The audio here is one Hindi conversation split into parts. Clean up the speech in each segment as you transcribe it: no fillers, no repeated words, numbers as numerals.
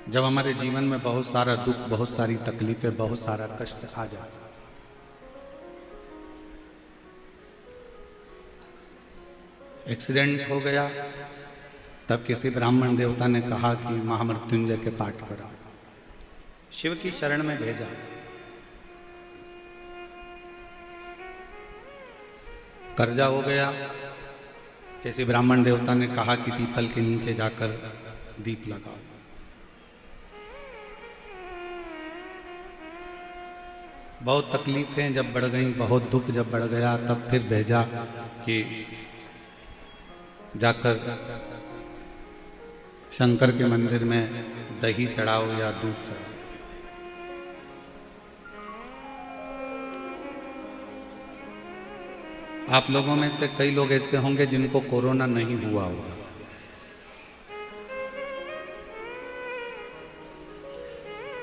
जब हमारे जीवन में बहुत सारा दुख, बहुत सारी तकलीफें, बहुत सारा कष्ट आ जाता, एक्सीडेंट हो गया, तब किसी ब्राह्मण देवता ने कहा कि महामृत्युंजय के पाठ कराओ, शिव की शरण में भेजा। कर्जा हो गया, किसी ब्राह्मण देवता ने कहा कि पीपल के नीचे जाकर दीप लगाओ। बहुत तकलीफें जब बढ़ गईं, बहुत दुख जब बढ़ गया, तब फिर भेजा कि जाकर शंकर के मंदिर में दही चढ़ाओ या दूध चढ़ाओ। आप लोगों में से कई लोग ऐसे होंगे जिनको कोरोना नहीं हुआ होगा।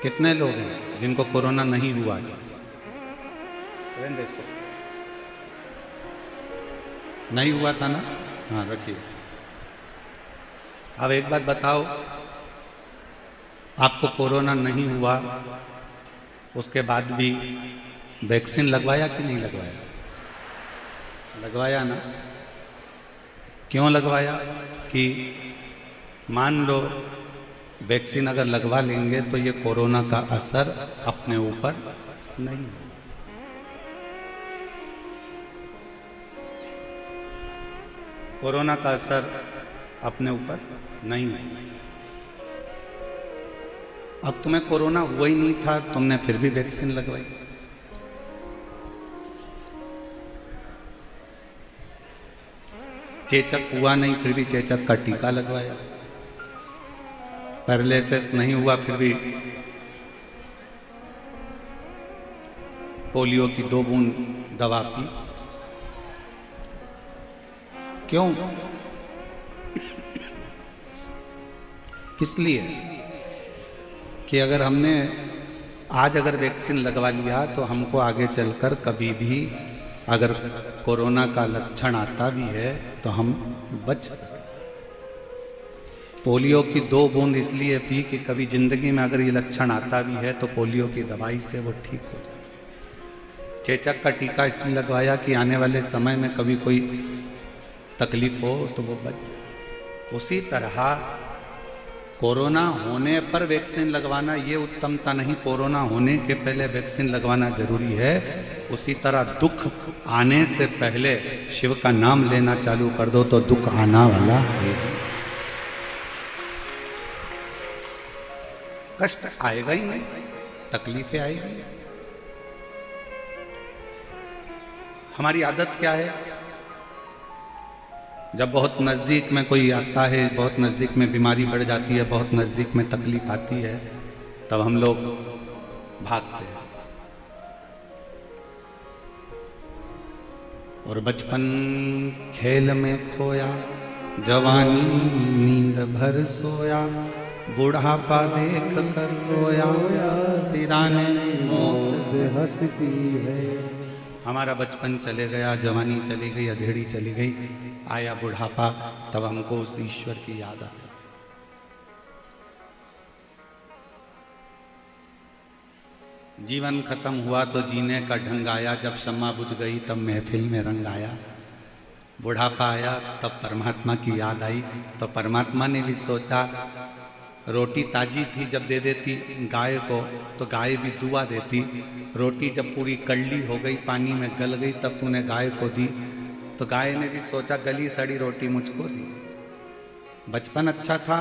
कितने लोग हैं जिनको कोरोना नहीं हुआ था? नहीं हुआ था ना? हाँ, रखिए। अब एक बात बताओ, आपको कोरोना नहीं हुआ, उसके बाद भी वैक्सीन लगवाया कि नहीं लगवाया? लगवाया ना? क्यों लगवाया? कि मान लो वैक्सीन अगर लगवा लेंगे तो ये कोरोना का असर अपने ऊपर नहीं होगा। कोरोना का असर अपने ऊपर नहीं होगा। अब तुम्हें कोरोना हुआ ही नहीं था, तुमने फिर भी वैक्सीन लगवाई। चेचक हुआ नहीं, फिर भी चेचक का टीका लगवाया। पैरालिसिस नहीं हुआ, फिर भी पोलियो की 2 बूंद दवा पी। क्यों? किस लिए? कि अगर हमने आज अगर वैक्सीन लगवा लिया तो हमको आगे चलकर कभी भी अगर कोरोना का लक्षण आता भी है तो हम बच सकते। पोलियो की 2 बूंद इसलिए पी कि कभी जिंदगी में अगर ये लक्षण आता भी है तो पोलियो की दवाई से वो ठीक हो जाए। चेचक का टीका इसलिए लगवाया कि आने वाले समय में कभी कोई तकलीफ हो तो वो बच जाए। उसी तरह कोरोना होने पर वैक्सीन लगवाना ये उत्तमता नहीं, कोरोना होने के पहले वैक्सीन लगवाना जरूरी है। उसी तरह दुख आने से पहले शिव का नाम लेना चालू कर दो तो दुख आना वाला है। कष्ट आएगा ही नहीं, तकलीफें आएगी। हमारी आदत क्या है? जब बहुत नज़दीक में कोई आता है, बहुत नज़दीक में बीमारी बढ़ जाती है, बहुत नज़दीक में तकलीफ आती है, तब हम लोग भागते हैं। और बचपन खेल में खोया, जवानी नींद भर सोया, बुढ़ापा देख कर रोया, सिराने मौत हंसती है। हमारा बचपन चले गया, जवानी चली गई, अधेड़ी चली गई, आया बुढ़ापा, तब हमको उस ईश्वर की याद आ गई। जीवन खत्म हुआ तो जीने का ढंग आया, जब शम्मा बुझ गई तब महफिल में रंग आया। बुढ़ापा आया तब परमात्मा की याद आई, तो परमात्मा ने भी सोचा, रोटी ताजी थी जब दे देती गाय को तो गाय भी दुआ देती। रोटी जब पूरी कड़ली हो गई, पानी में गल गई, तब तूने गाय को दी, तो गाय ने भी सोचा गली सड़ी रोटी मुझको दी। बचपन अच्छा था,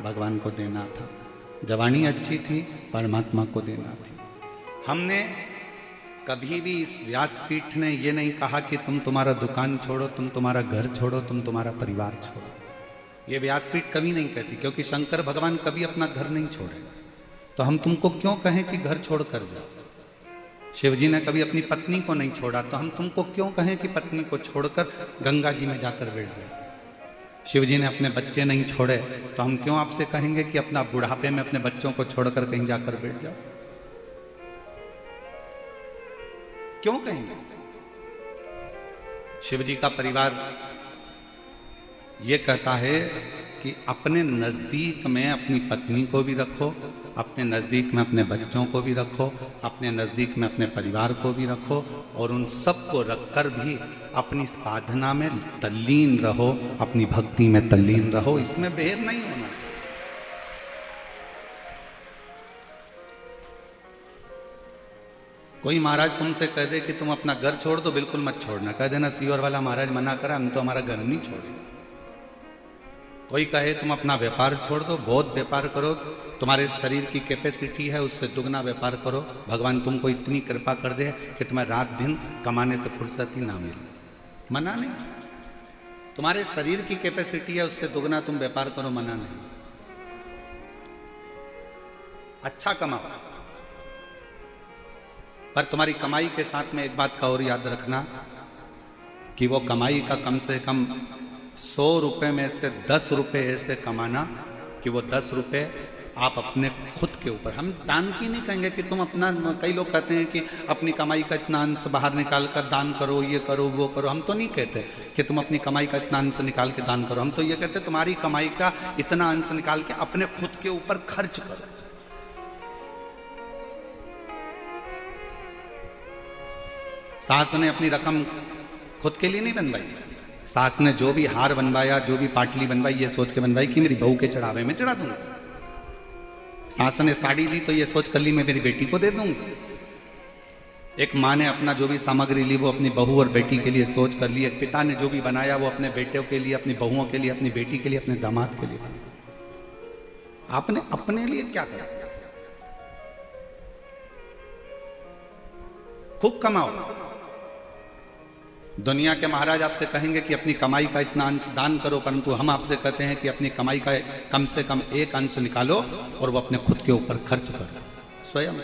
भगवान को देना था। जवानी अच्छी थी, परमात्मा को देना थी। हमने कभी भी इस व्यासपीठ ने ये नहीं कहा कि तुम तुम्हारा दुकान छोड़ो, तुम तुम्हारा घर छोड़ो, तुम तुम्हारा परिवार छोड़ो। ये व्यासपीठ कभी नहीं कहती, क्योंकि शंकर भगवान कभी अपना घर नहीं छोड़े। तो हम तुमको क्यों कहें कि घर छोड़ कर जाओ? शिव जी ने कभी अपनी पत्नी को नहीं छोड़ा, तो हम तुमको क्यों कहें कि पत्नी को छोड़कर गंगा जी में जाकर बैठ जाओ? शिव जी ने अपने बच्चे नहीं छोड़े, तो हम क्यों आपसे कहेंगे कि अपना बुढ़ापे में अपने बच्चों को छोड़कर कहीं जाकर बैठ जाओ? क्यों कहेंगे? शिव जी का परिवार ये कहता है कि अपने नज़दीक में अपनी पत्नी को भी रखो, अपने नज़दीक में अपने बच्चों को भी रखो, अपने नज़दीक में अपने परिवार को भी रखो, और उन सबको रखकर भी अपनी साधना में तल्लीन रहो, अपनी भक्ति में तल्लीन रहो। इसमें भेद नहीं होना चाहिए। कोई महाराज तुमसे कह दे कि तुम अपना घर छोड़ दो, बिल्कुल मत छोड़ना। कह देना सीहोर वाला महाराज मना करा, हम तो हमारा घर नहीं छोड़ेंगे। कोई कहे तुम अपना व्यापार छोड़ दो, बहुत व्यापार करो, तुम्हारे शरीर की कैपेसिटी है उससे दुगना व्यापार करो, भगवान तुमको इतनी कृपा कर दे कि तुम्हें रात दिन कमाने से फुर्सत ही ना मिले। मना नहीं। तुम्हारे शरीर की कैपेसिटी है उससे दुगना तुम व्यापार करो, मना नहीं। अच्छा कमाओ, पर तुम्हारी कमाई के साथ में एक बात का और याद रखना कि वो कमाई का कम से कम 100 रुपए में से 10 रुपए ऐसे कमाना कि वो 10 रुपए आप अपने खुद के ऊपर, हम दान की नहीं कहेंगे कि तुम अपना, कई लोग कहते हैं कि अपनी कमाई का इतना अंश बाहर निकाल कर दान करो, ये करो वो करो। हम तो नहीं कहते कि तुम अपनी कमाई का इतना अंश निकाल के दान करो, हम तो ये कहते तुम्हारी कमाई का इतना अंश निकाल के अपने खुद के ऊपर खर्च करो। सास ने अपनी रकम खुद के लिए नहीं बनवाई, सास ने जो भी हार बनवाया, जो भी पाटली बनवाई, ये सोच के बनवाई कि मेरी बहू के चढ़ावे में चढ़ा दूंगा। सास ने साड़ी ली तो ये सोच कर ली मैं मेरी बेटी को दे दूंगा। एक माँ ने अपना जो भी सामग्री ली वो अपनी बहू और बेटी के लिए सोच कर ली। एक पिता ने जो भी बनाया वो अपने बेटों के लिए, अपनी बहुओं के लिए, अपनी बेटी के लिए, अपने दामाद के लिए बनाया। आपने अपने लिए क्या करा? खूब कमाओ। दुनिया के महाराज आपसे कहेंगे कि अपनी कमाई का इतना अंश दान करो, परंतु हम आपसे कहते हैं कि अपनी कमाई का कम से कम एक अंश निकालो और वो अपने खुद के ऊपर खर्च करो, स्वयं।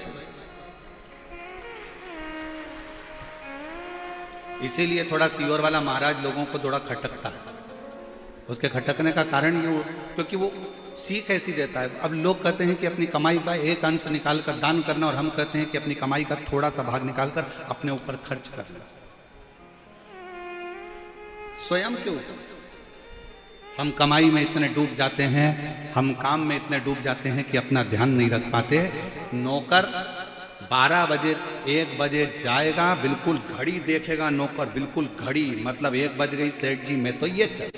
इसीलिए थोड़ा सीहोर वाला महाराज लोगों को थोड़ा खटकता है। उसके खटकने का कारण ये क्योंकि वो सीख ऐसी देता है। अब लोग कहते हैं कि अपनी कमाई का एक अंश निकाल कर दान करना, और हम कहते हैं कि अपनी कमाई का थोड़ा सा भाग निकाल कर अपने ऊपर खर्च करना, स्वयं के ऊपर। हम कमाई में इतने डूब जाते हैं, हम काम में इतने डूब जाते हैं कि अपना ध्यान नहीं रख पाते। नौकर 12 बजे 1 बजे जाएगा, बिल्कुल घड़ी देखेगा नौकर, बिल्कुल घड़ी, मतलब 1 बज गई सेठ जी मैं तो ये चल।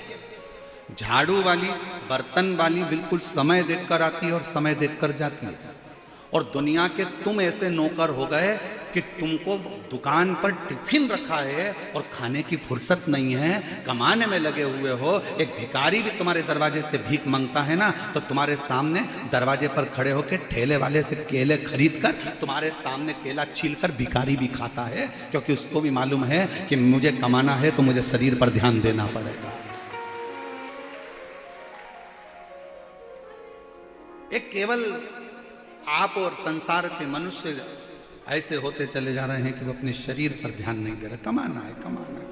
झाड़ू वाली, बर्तन वाली बिल्कुल समय देखकर आती है और समय देखकर जाती है। और दुनिया के तुम ऐसे नौकर हो गए कि तुमको दुकान पर टिफिन रखा है और खाने की फुर्सत नहीं है, कमाने में लगे हुए हो। एक भिखारी भी तुम्हारे दरवाजे से भीख मांगता है ना, तो तुम्हारे सामने दरवाजे पर खड़े होकर ठेले वाले से केले खरीद कर तुम्हारे सामने केला छीलकर भिखारी भी खाता है, क्योंकि उसको भी मालूम है कि मुझे कमाना है तो मुझे शरीर पर ध्यान देना पड़ेगा। एक केवल आप और संसार के मनुष्य ऐसे होते चले जा रहे हैं कि वो अपने शरीर पर ध्यान नहीं दे रहे। कमाना है, कमाना है,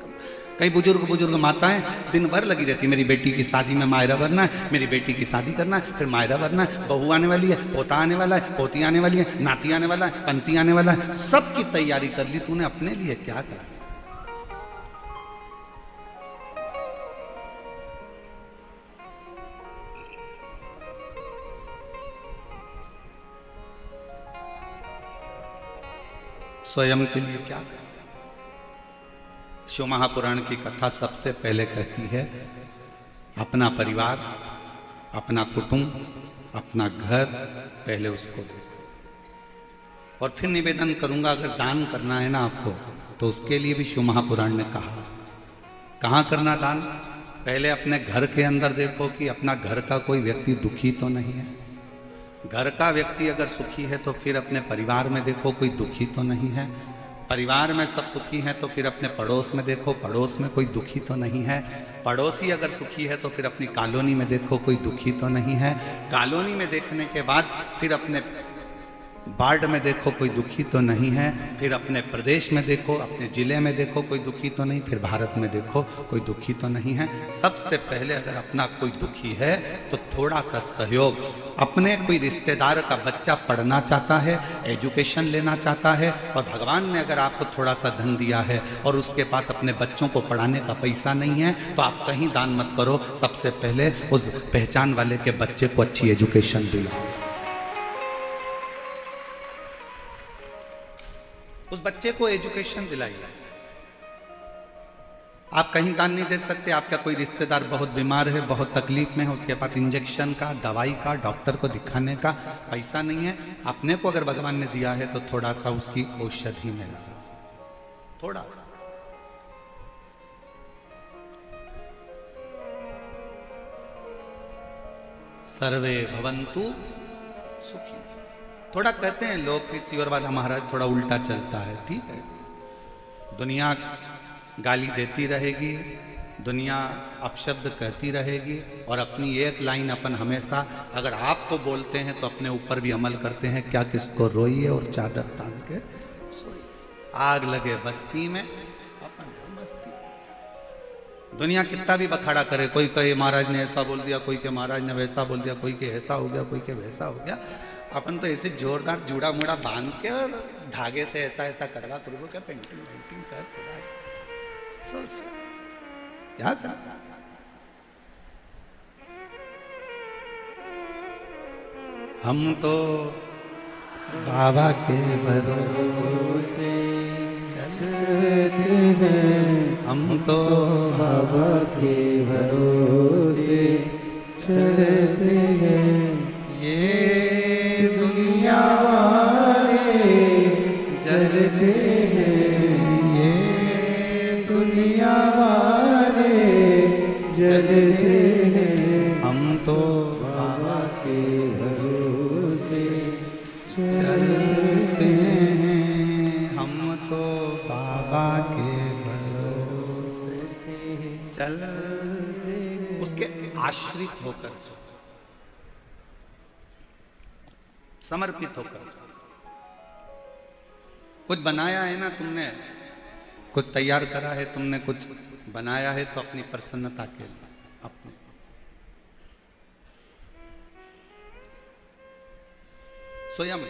कई बुजुर्ग माताएं दिन भर लगी रहती, मेरी बेटी की शादी में मायरा भरना है, मेरी बेटी की शादी करना है, फिर मायरा भरना है, बहू आने वाली है, पोता आने वाला है, पोती आने वाली है, नाती आने वाला है, पंती आने वाला है, सबकी तैयारी कर ली। तूने अपने लिए क्या कर? स्वयं के लिए क्या करें? शिव महापुराण की कथा सबसे पहले कहती है अपना परिवार, अपना कुटुंब, अपना घर पहले उसको देखो। और फिर निवेदन करूंगा, अगर दान करना है ना आपको तो उसके लिए भी शिव महापुराण ने कहा। कहाँ करना दान? पहले अपने घर के अंदर देखो कि अपना घर का कोई व्यक्ति दुखी तो नहीं है। घर का व्यक्ति अगर सुखी है तो फिर अपने परिवार में देखो कोई दुखी तो नहीं है। परिवार में सब सुखी हैं तो फिर अपने पड़ोस में देखो, पड़ोस में कोई दुखी तो नहीं है। पड़ोसी अगर सुखी है तो फिर अपनी कॉलोनी में देखो कोई दुखी तो नहीं है। कॉलोनी में देखने के बाद फिर अपने वार्ड में देखो कोई दुखी तो नहीं है, फिर अपने प्रदेश में देखो, अपने जिले में देखो कोई दुखी तो नहीं, फिर भारत में देखो कोई दुखी तो नहीं है। सबसे पहले अगर अपना कोई दुखी है तो थोड़ा सा सहयोग, अपने कोई रिश्तेदार का बच्चा पढ़ना चाहता है, एजुकेशन लेना चाहता है, और भगवान ने अगर आपको थोड़ा सा धन दिया है और उसके पास अपने बच्चों को पढ़ाने का पैसा नहीं है, तो आप कहीं दान मत करो, सबसे पहले उस पहचान वाले के बच्चे को अच्छी एजुकेशन दिलाओ। उस बच्चे को एजुकेशन दिलाइए। आप कहीं दान नहीं दे सकते, आपका कोई रिश्तेदार बहुत बीमार है, बहुत तकलीफ में है, उसके पास इंजेक्शन का, दवाई का, डॉक्टर को दिखाने का पैसा नहीं है, अपने को अगर भगवान ने दिया है तो थोड़ा सा उसकी औषधि में लगा, थोड़ा सा। सर्वे भवन्तु सुखी। थोड़ा कहते हैं लोग किसी और वाला महाराज थोड़ा उल्टा चलता है, ठीक है, दुनिया गाली देती रहेगी, दुनिया अपशब्द कहती रहेगी, और अपनी एक लाइन अपन हमेशा अगर आपको बोलते हैं तो अपने ऊपर भी अमल करते हैं, क्या किसको रोइए और चादर तान के सोइए, आग लगे बस्ती में अपन मस्ती। दुनिया कितना भी बखाड़ा करे, कोई कहे महाराज ने ऐसा बोल दिया, कोई के महाराज ने वैसा बोल दिया, कोई के ऐसा हो गया, कोई के वैसा हो गया, अपन तो ऐसे जोरदार जूड़ा मुड़ा बांध के और धागे से ऐसा ऐसा करवा करवा के पेंटिंग पेंटिंग कर क्या कर। हम तो बाबा के भरोसे चलते हैं, हम तो बाबा के भरोसे चलते हैं, ये दुनिया वाले जलते हैं, ये दुनिया वाले जलते हैं, हम तो बाबा के भरोसे चलते हैं, हम तो बाबा के भरोसे चलते, उसके आश्रित होकर, समर्पित होकर। कुछ बनाया है ना तुमने, कुछ तैयार करा है तुमने, कुछ बनाया है तो अपनी प्रसन्नता के लिए, अपने स्वयं।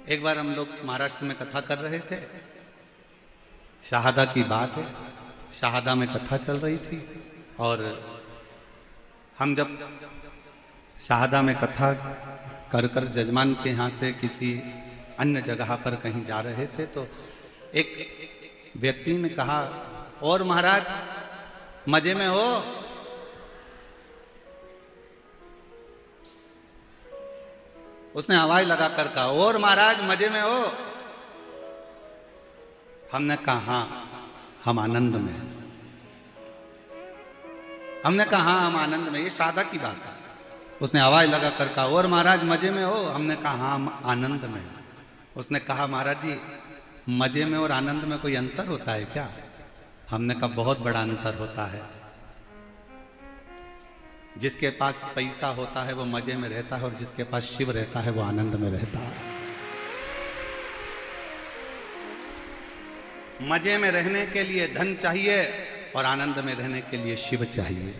एक बार हम लोग महाराष्ट्र में कथा कर रहे थे, शहादा की बात है, शहादा में कथा चल रही थी, और हम जब शहादा में कथा कर कर जजमान के यहाँ से किसी अन्य जगह पर कहीं जा रहे थे, तो एक व्यक्ति ने कहा, और महाराज मजे में हो? उसने आवाज लगा कर कहा, और महाराज मजे में हो? हमने कहा हाँ, हम आनंद में। हमने कहा हाँ, हम आनंद में, ये सादा की बात है। उसने आवाज लगा कर कहा, और महाराज मजे में हो? हमने कहा हाँ, हम आनंद में। उसने कहा, महाराज जी मजे में और आनंद में कोई अंतर होता है क्या? हमने कहा बहुत बड़ा अंतर होता है। जिसके पास पैसा होता है वो मजे में रहता है, और जिसके पास शिव रहता है वो आनंद में रहता है। मजे में रहने के लिए धन चाहिए और आनंद में रहने के लिए शिव चाहिए।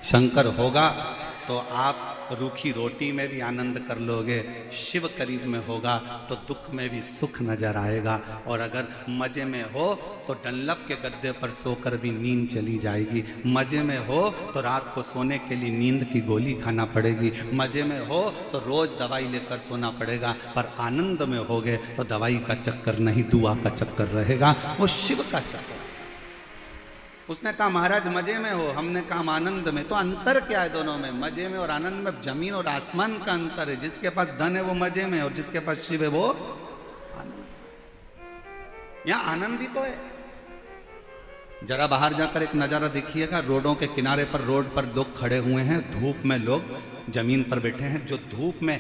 शंकर होगा तो आप रूखी रोटी में भी आनंद कर लोगे, शिव करीब में होगा तो दुख में भी सुख नजर आएगा, और अगर मजे में हो तो डंलप के गद्दे पर सोकर भी नींद चली जाएगी। मजे में हो तो रात को सोने के लिए नींद की गोली खाना पड़ेगी। मजे में हो तो रोज दवाई लेकर सोना पड़ेगा, पर आनंद में होगे तो दवाई का चक्कर नहीं, दुआ का चक्कर रहेगा, वो शिव का चक्कर। उसने कहा महाराज मजे में हो, हमने कहा आनंद में। तो अंतर क्या है दोनों में? मजे में और आनंद में जमीन और आसमान का अंतर है। जिसके पास धन है वो मजे में, और जिसके पास शिव है वो आनंद। यहां आनंद ही तो है। जरा बाहर जाकर एक नजारा देखिएगा, रोडों के किनारे पर, रोड पर लोग खड़े हुए हैं, धूप में लोग जमीन पर बैठे हैं। जो धूप में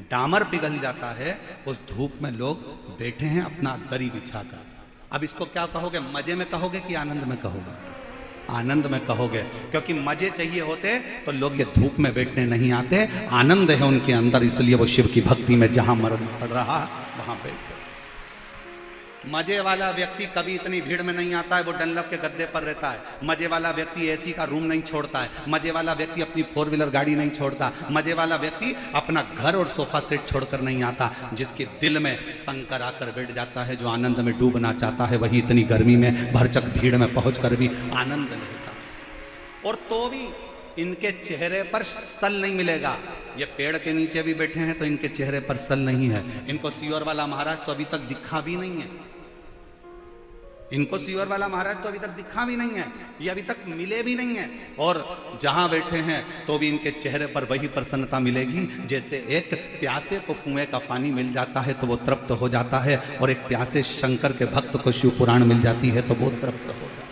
डामर पिघल जाता है, उस धूप में लोग बैठे हैं अपना दरी बिछाकर। अब इसको क्या कहोगे, मजे में कहोगे कि आनंद में कहोगे? आनंद में कहोगे, क्योंकि मजे चाहिए होते तो लोग ये धूप में बैठने नहीं आते। आनंद है उनके अंदर, इसलिए वो शिव की भक्ति में जहां मर्द पड़ रहा वहां बैठे। मजे वाला व्यक्ति कभी इतनी भीड़ में नहीं आता है, वो डनलप के गद्दे पर रहता है। मजे वाला व्यक्ति एसी का रूम नहीं छोड़ता है। मजे वाला व्यक्ति अपनी 4 व्हीलर गाड़ी नहीं छोड़ता। मजे वाला व्यक्ति अपना घर और सोफा सेट छोड़कर नहीं आता। जिसके दिल में शंकर आकर बैठ जाता है, जो आनंद में डूबना चाहता है, वही इतनी गर्मी में भरचक भीड़ में पहुंचकर भी आनंद लेता। और तो भी इनके चेहरे पर सल नहीं मिलेगा। ये पेड़ के नीचे भी बैठे हैं तो इनके चेहरे पर सल नहीं है। इनको सीहोर वाला महाराज तो अभी तक दिखा भी नहीं है। इनको सीहोर वाला महाराज तो अभी तक दिखा भी नहीं है, ये अभी तक मिले भी नहीं है। और जहां बैठे हैं तो भी इनके चेहरे पर वही प्रसन्नता मिलेगी जैसे एक प्यासे को कुएं का पानी मिल जाता है तो वो तृप्त हो जाता है, और एक प्यासे शंकर के भक्त को शिव पुराण मिल जाती है तो वो तृप्त हो जाता है।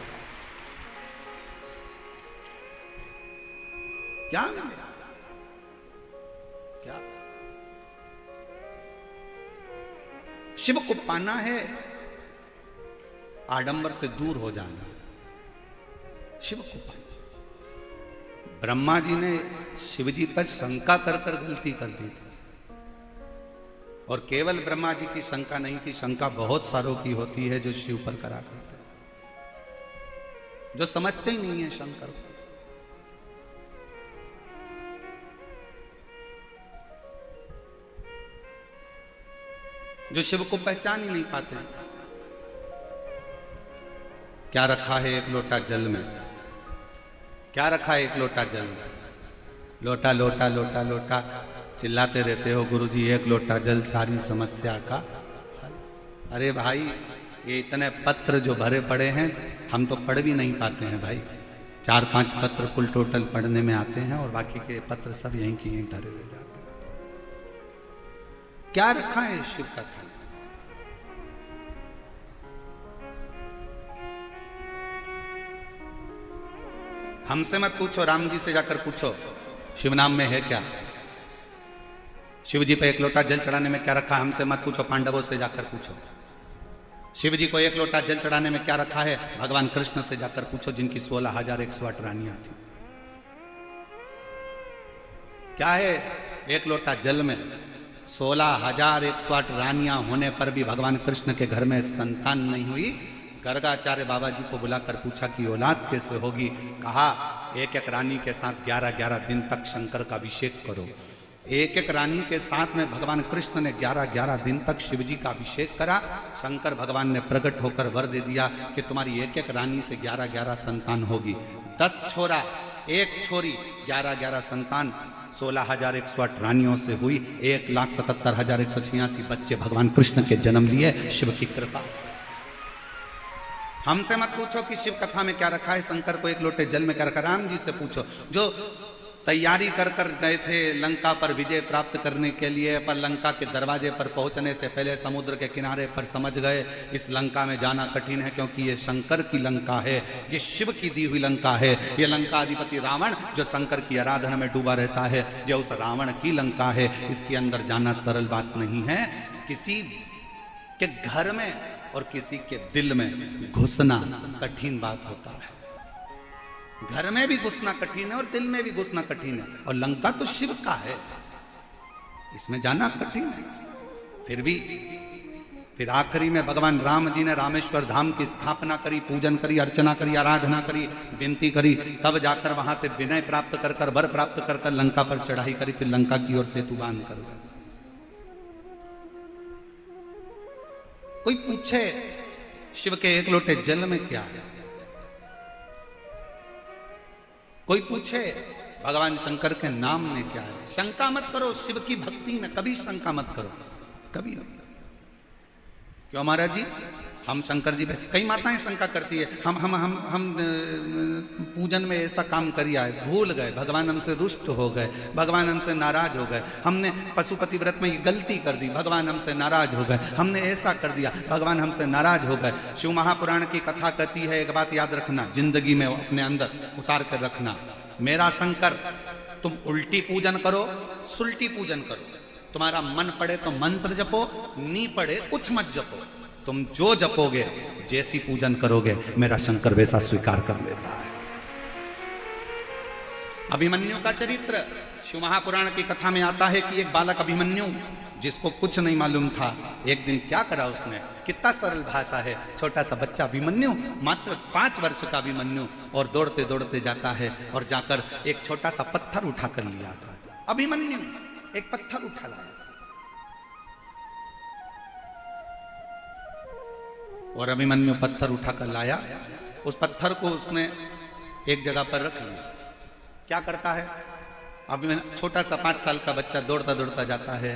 क्या मिलेगा? क्या शिव को पाना है, आडंबर से दूर हो जाना, शिव को पाना। ब्रह्मा जी ने शिव जी पर शंका कर कर गलती कर दी थी, और केवल ब्रह्मा जी की शंका नहीं थी, शंका बहुत सारों की होती है जो शिव पर करा करते हैं, जो समझते ही नहीं है शंकर को। जो शिव को पहचान ही नहीं पाते। क्या रखा है एक लोटा जल में? क्या रखा है एक लोटा जल में? लोटा लोटा लोटा लोटा चिल्लाते रहते हो गुरुजी, एक लोटा जल सारी समस्या का। अरे भाई, ये इतने पत्र जो भरे पड़े हैं हम तो पढ़ भी नहीं पाते हैं भाई। 4-5 पत्र कुल टोटल पढ़ने में आते हैं, और बाकी के पत्र सब यहीं की यहीं धरे रह जाते हैं। क्या रखा है शिव कथा? हमसे मत पूछो, राम जी से जाकर पूछो शिव नाम में है क्या। शिव जी पे एक लोटा जल चढ़ाने में क्या रखा है? हमसे मत पूछो, पांडवों से जाकर पूछो। शिव जी को एक लोटा जल चढ़ाने में क्या रखा है? भगवान कृष्ण से जाकर पूछो, जिनकी 16,108 रानियां थी। क्या है एक लोटा जल में? 16,108 रानियां होने पर भी भगवान कृष्ण के घर में संतान नहीं हुई। गर्गाचार्य बाबा जी को बुलाकर पूछा कि औलाद कैसे होगी? कहा एक एक रानी के साथ 11-11 दिन तक शंकर का अभिषेक करो। एक एक रानी के साथ में भगवान कृष्ण ने 11-11 दिन तक शिव जी का अभिषेक करा। शंकर भगवान ने प्रकट होकर वर दे दिया कि तुम्हारी एक एक रानी से 11-11 संतान होगी। 10 छोरा 1 छोरी, 11-11 संतान 16,108 रानियों से हुई। 1,77,186 बच्चे भगवान कृष्ण के जन्म लिए शिव की कृपा से। हमसे मत पूछो कि शिव कथा में क्या रखा है, शंकर को एक लोटे जल में क्या रखा। राम जी से पूछो, जो तैयारी कर कर गए थे लंका पर विजय प्राप्त करने के लिए, पर लंका के दरवाजे पर पहुंचने से पहले समुद्र के किनारे पर समझ गए इस लंका में जाना कठिन है, क्योंकि ये शंकर की लंका है, ये शिव की दी हुई लंका है। ये लंका अधिपति रावण जो शंकर की आराधना में डूबा रहता है, जो उस रावण की लंका है, इसके अंदर जाना सरल बात नहीं है। किसी के घर में और किसी के दिल में घुसना कठिन बात होता है। घर में भी घुसना कठिन है और दिल में भी घुसना कठिन है, और लंका तो शिव का है, इसमें जाना कठिन है। फिर आखिरी में भगवान राम जी ने रामेश्वर धाम की स्थापना करी, पूजन करी, अर्चना करी, आराधना करी, विनती करी, तब जाकर वहां से विनय प्राप्त कर कर, वर प्राप्त कर कर लंका पर चढ़ाई करी। फिर लंका की ओर सेतु बांध कर। कोई पूछे शिव के एक लोटे जल में क्या है? कोई पूछे भगवान शंकर के नाम में क्या है? शंका मत करो शिव की भक्ति में, कभी शंका मत करो, कभी नहीं। क्यों महाराज जी, हम शंकर जी पे, कई माताएं शंका करती है, हम पूजन में ऐसा काम करिया है, भूल गए, भगवान हमसे रुष्ट हो गए, भगवान हमसे नाराज हो गए, हमने पशुपति व्रत में ये गलती कर दी, भगवान हमसे नाराज हो गए, हमने ऐसा कर दिया, भगवान हमसे नाराज हो गए। शिव महापुराण की कथा कहती है, एक बात याद रखना, जिंदगी में अपने अंदर उतार कर रखना, मेरा शंकर तुम उल्टी पूजन करो, सुल्टी पूजन करो, तुम्हारा मन पड़े तो मंत्र जपो, नी पड़े कुछ मत जपो। तुम जो जपोगे, जैसी पूजन करोगे, मेरा शंकर वैसा स्वीकार कर लेता है। अभिमन्यु का चरित्र शिव महापुराण की कथा में आता है कि एक बालक अभिमन्यु, जिसको कुछ नहीं मालूम था, एक दिन क्या करा उसने, कितना सरल भाषा है। छोटा सा बच्चा अभिमन्यु, मात्र 5 वर्ष का अभिमन्यु, और दौड़ते दौड़ते जाता है और जाकर एक छोटा सा पत्थर उठा कर लिया आता है। अभिमन्यु एक पत्थर उठा लाया और अभिमन्यु पत्थर उठाकर लाया। उस पत्थर को उसने एक जगह पर रख लिया। क्या करता है, अभिमन्यु छोटा सा 5 साल का बच्चा दौड़ता दौड़ता जाता है,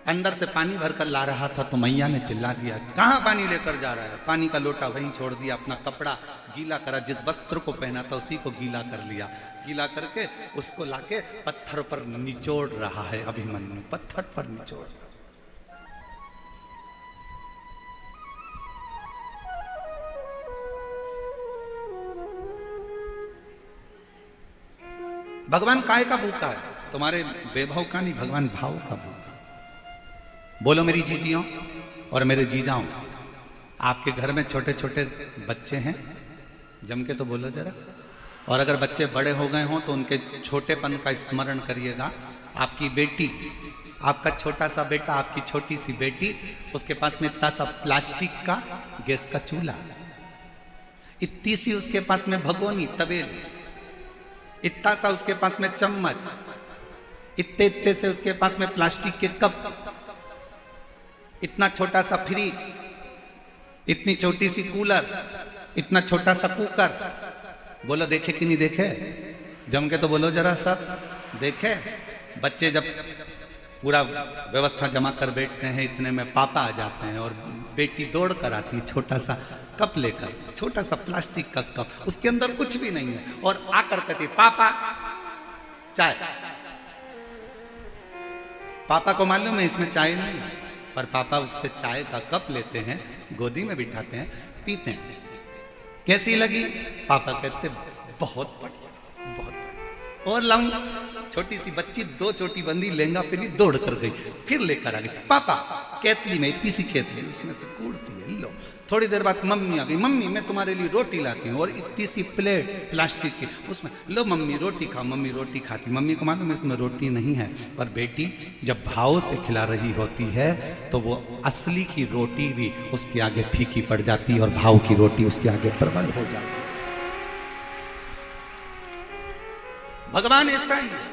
अंदर से पानी भरकर ला रहा था तो मैया ने चिल्ला दिया, कहां पानी लेकर जा रहा है। पानी का लोटा वहीं छोड़ दिया, अपना कपड़ा गीला करा, जिस वस्त्र को पहना था उसी को गीला कर लिया। गीला करके उसको लाके पत्थर पर निचोड़ रहा है अभिमन्यु, पत्थर पर निचोड़ रहा है। भगवान काय का भूखा है, तुम्हारे वैभव का नहीं, भगवान भाव का भूखा। बोलो मेरी जीजियों और मेरे जीजाओं, आपके घर में छोटे छोटे बच्चे हैं, जम के तो बोलो जरा। और अगर बच्चे बड़े हो गए हों तो उनके छोटेपन का स्मरण करिएगा। आपकी बेटी, आपका छोटा सा बेटा, आपकी छोटी सी बेटी, उसके पास में इतना सा प्लास्टिक का गैस का चूल्हा, इतनी सी उसके पास में भगोनी तवेल, इतना सा उसके पास में चम्मच, इतने इतने से उसके पास में प्लास्टिक के कप, इतना छोटा सा फ्रिज, इतनी छोटी सी कूलर, इतना छोटा सा कुकर। बोलो देखे कि नहीं देखे, जम के तो बोलो जरा सब देखे। बच्चे जब पूरा व्यवस्था जमा कर बैठते हैं, इतने में पापा आ जाते हैं और बेटी दौड़ कर आती है छोटा सा कप लेकर, छोटा सा प्लास्टिक का कप, उसके अंदर कुछ भी नहीं है, और आकर कहती पापा चाय। पापा को मालूम है इसमें चाय नहीं है, पर पापा उससे चाय का कप लेते हैं, गोदी में बिठाते हैं, पीते हैं। कैसी लगी? पापा कहते बहुत बढ़िया, बहुत बढ़िया। और लाऊं, छोटी सी बच्ची 2 चोटी बंदी लहंगा पहनी दौड़ कर गई, फिर लेकर आ गई। पापा केतली में, इतनी सी केतली, उसमें से कूड़ती है, लो। थोड़ी देर बाद मम्मी आ गई, मम्मी मैं तुम्हारे लिए रोटी लाती हूँ, और इतनी सी प्लेट प्लास्टिक की, उसमें लो मम्मी रोटी खाओ। मम्मी रोटी खाती, मम्मी को मालूम इसमें रोटी नहीं है, पर बेटी जब भाव से खिला रही होती है तो वो असली की रोटी भी उसके आगे फीकी पड़ जाती है और भाव की रोटी उसके आगे प्रबल हो जाती है। भगवान ऐसा ही है,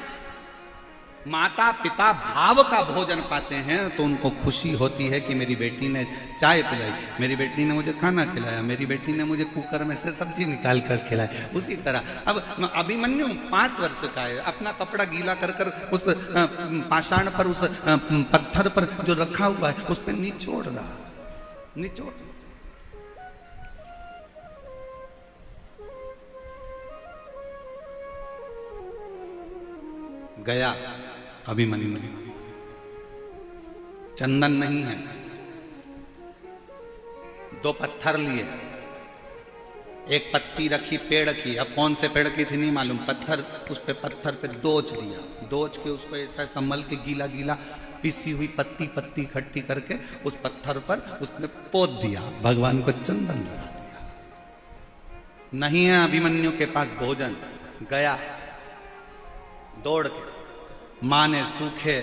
माता पिता भाव का भोजन पाते हैं तो उनको खुशी होती है कि मेरी बेटी ने चाय पिलाई, मेरी बेटी ने मुझे खाना खिलाया, मेरी बेटी ने मुझे कुकर में से सब्जी निकाल कर खिलाई। उसी तरह अब अभिमन्यु 5 वर्ष का है, अपना कपड़ा गीला कर कर उस पाषाण पर, उस पत्थर पर जो रखा हुआ है उस पर निचोड़ रहा, निचोड़। गया अभिमन्यु, चंदन नहीं है, 2 पत्थर लिए, एक पत्ती रखी पेड़ की, अब कौन से पेड़ की थी नहीं मालूम, पत्थर, उस पे पत्थर पे दोच दिया, दोच के उसको ऐसा संभल के गीला गीला पिसी हुई पत्ती पत्ती इकट्ठी करके उस पत्थर पर उसने पोत दिया, भगवान को चंदन लगा दिया। नहीं है अभिमन्यु के पास भोजन, गया दौड़ के, मां ने सूखे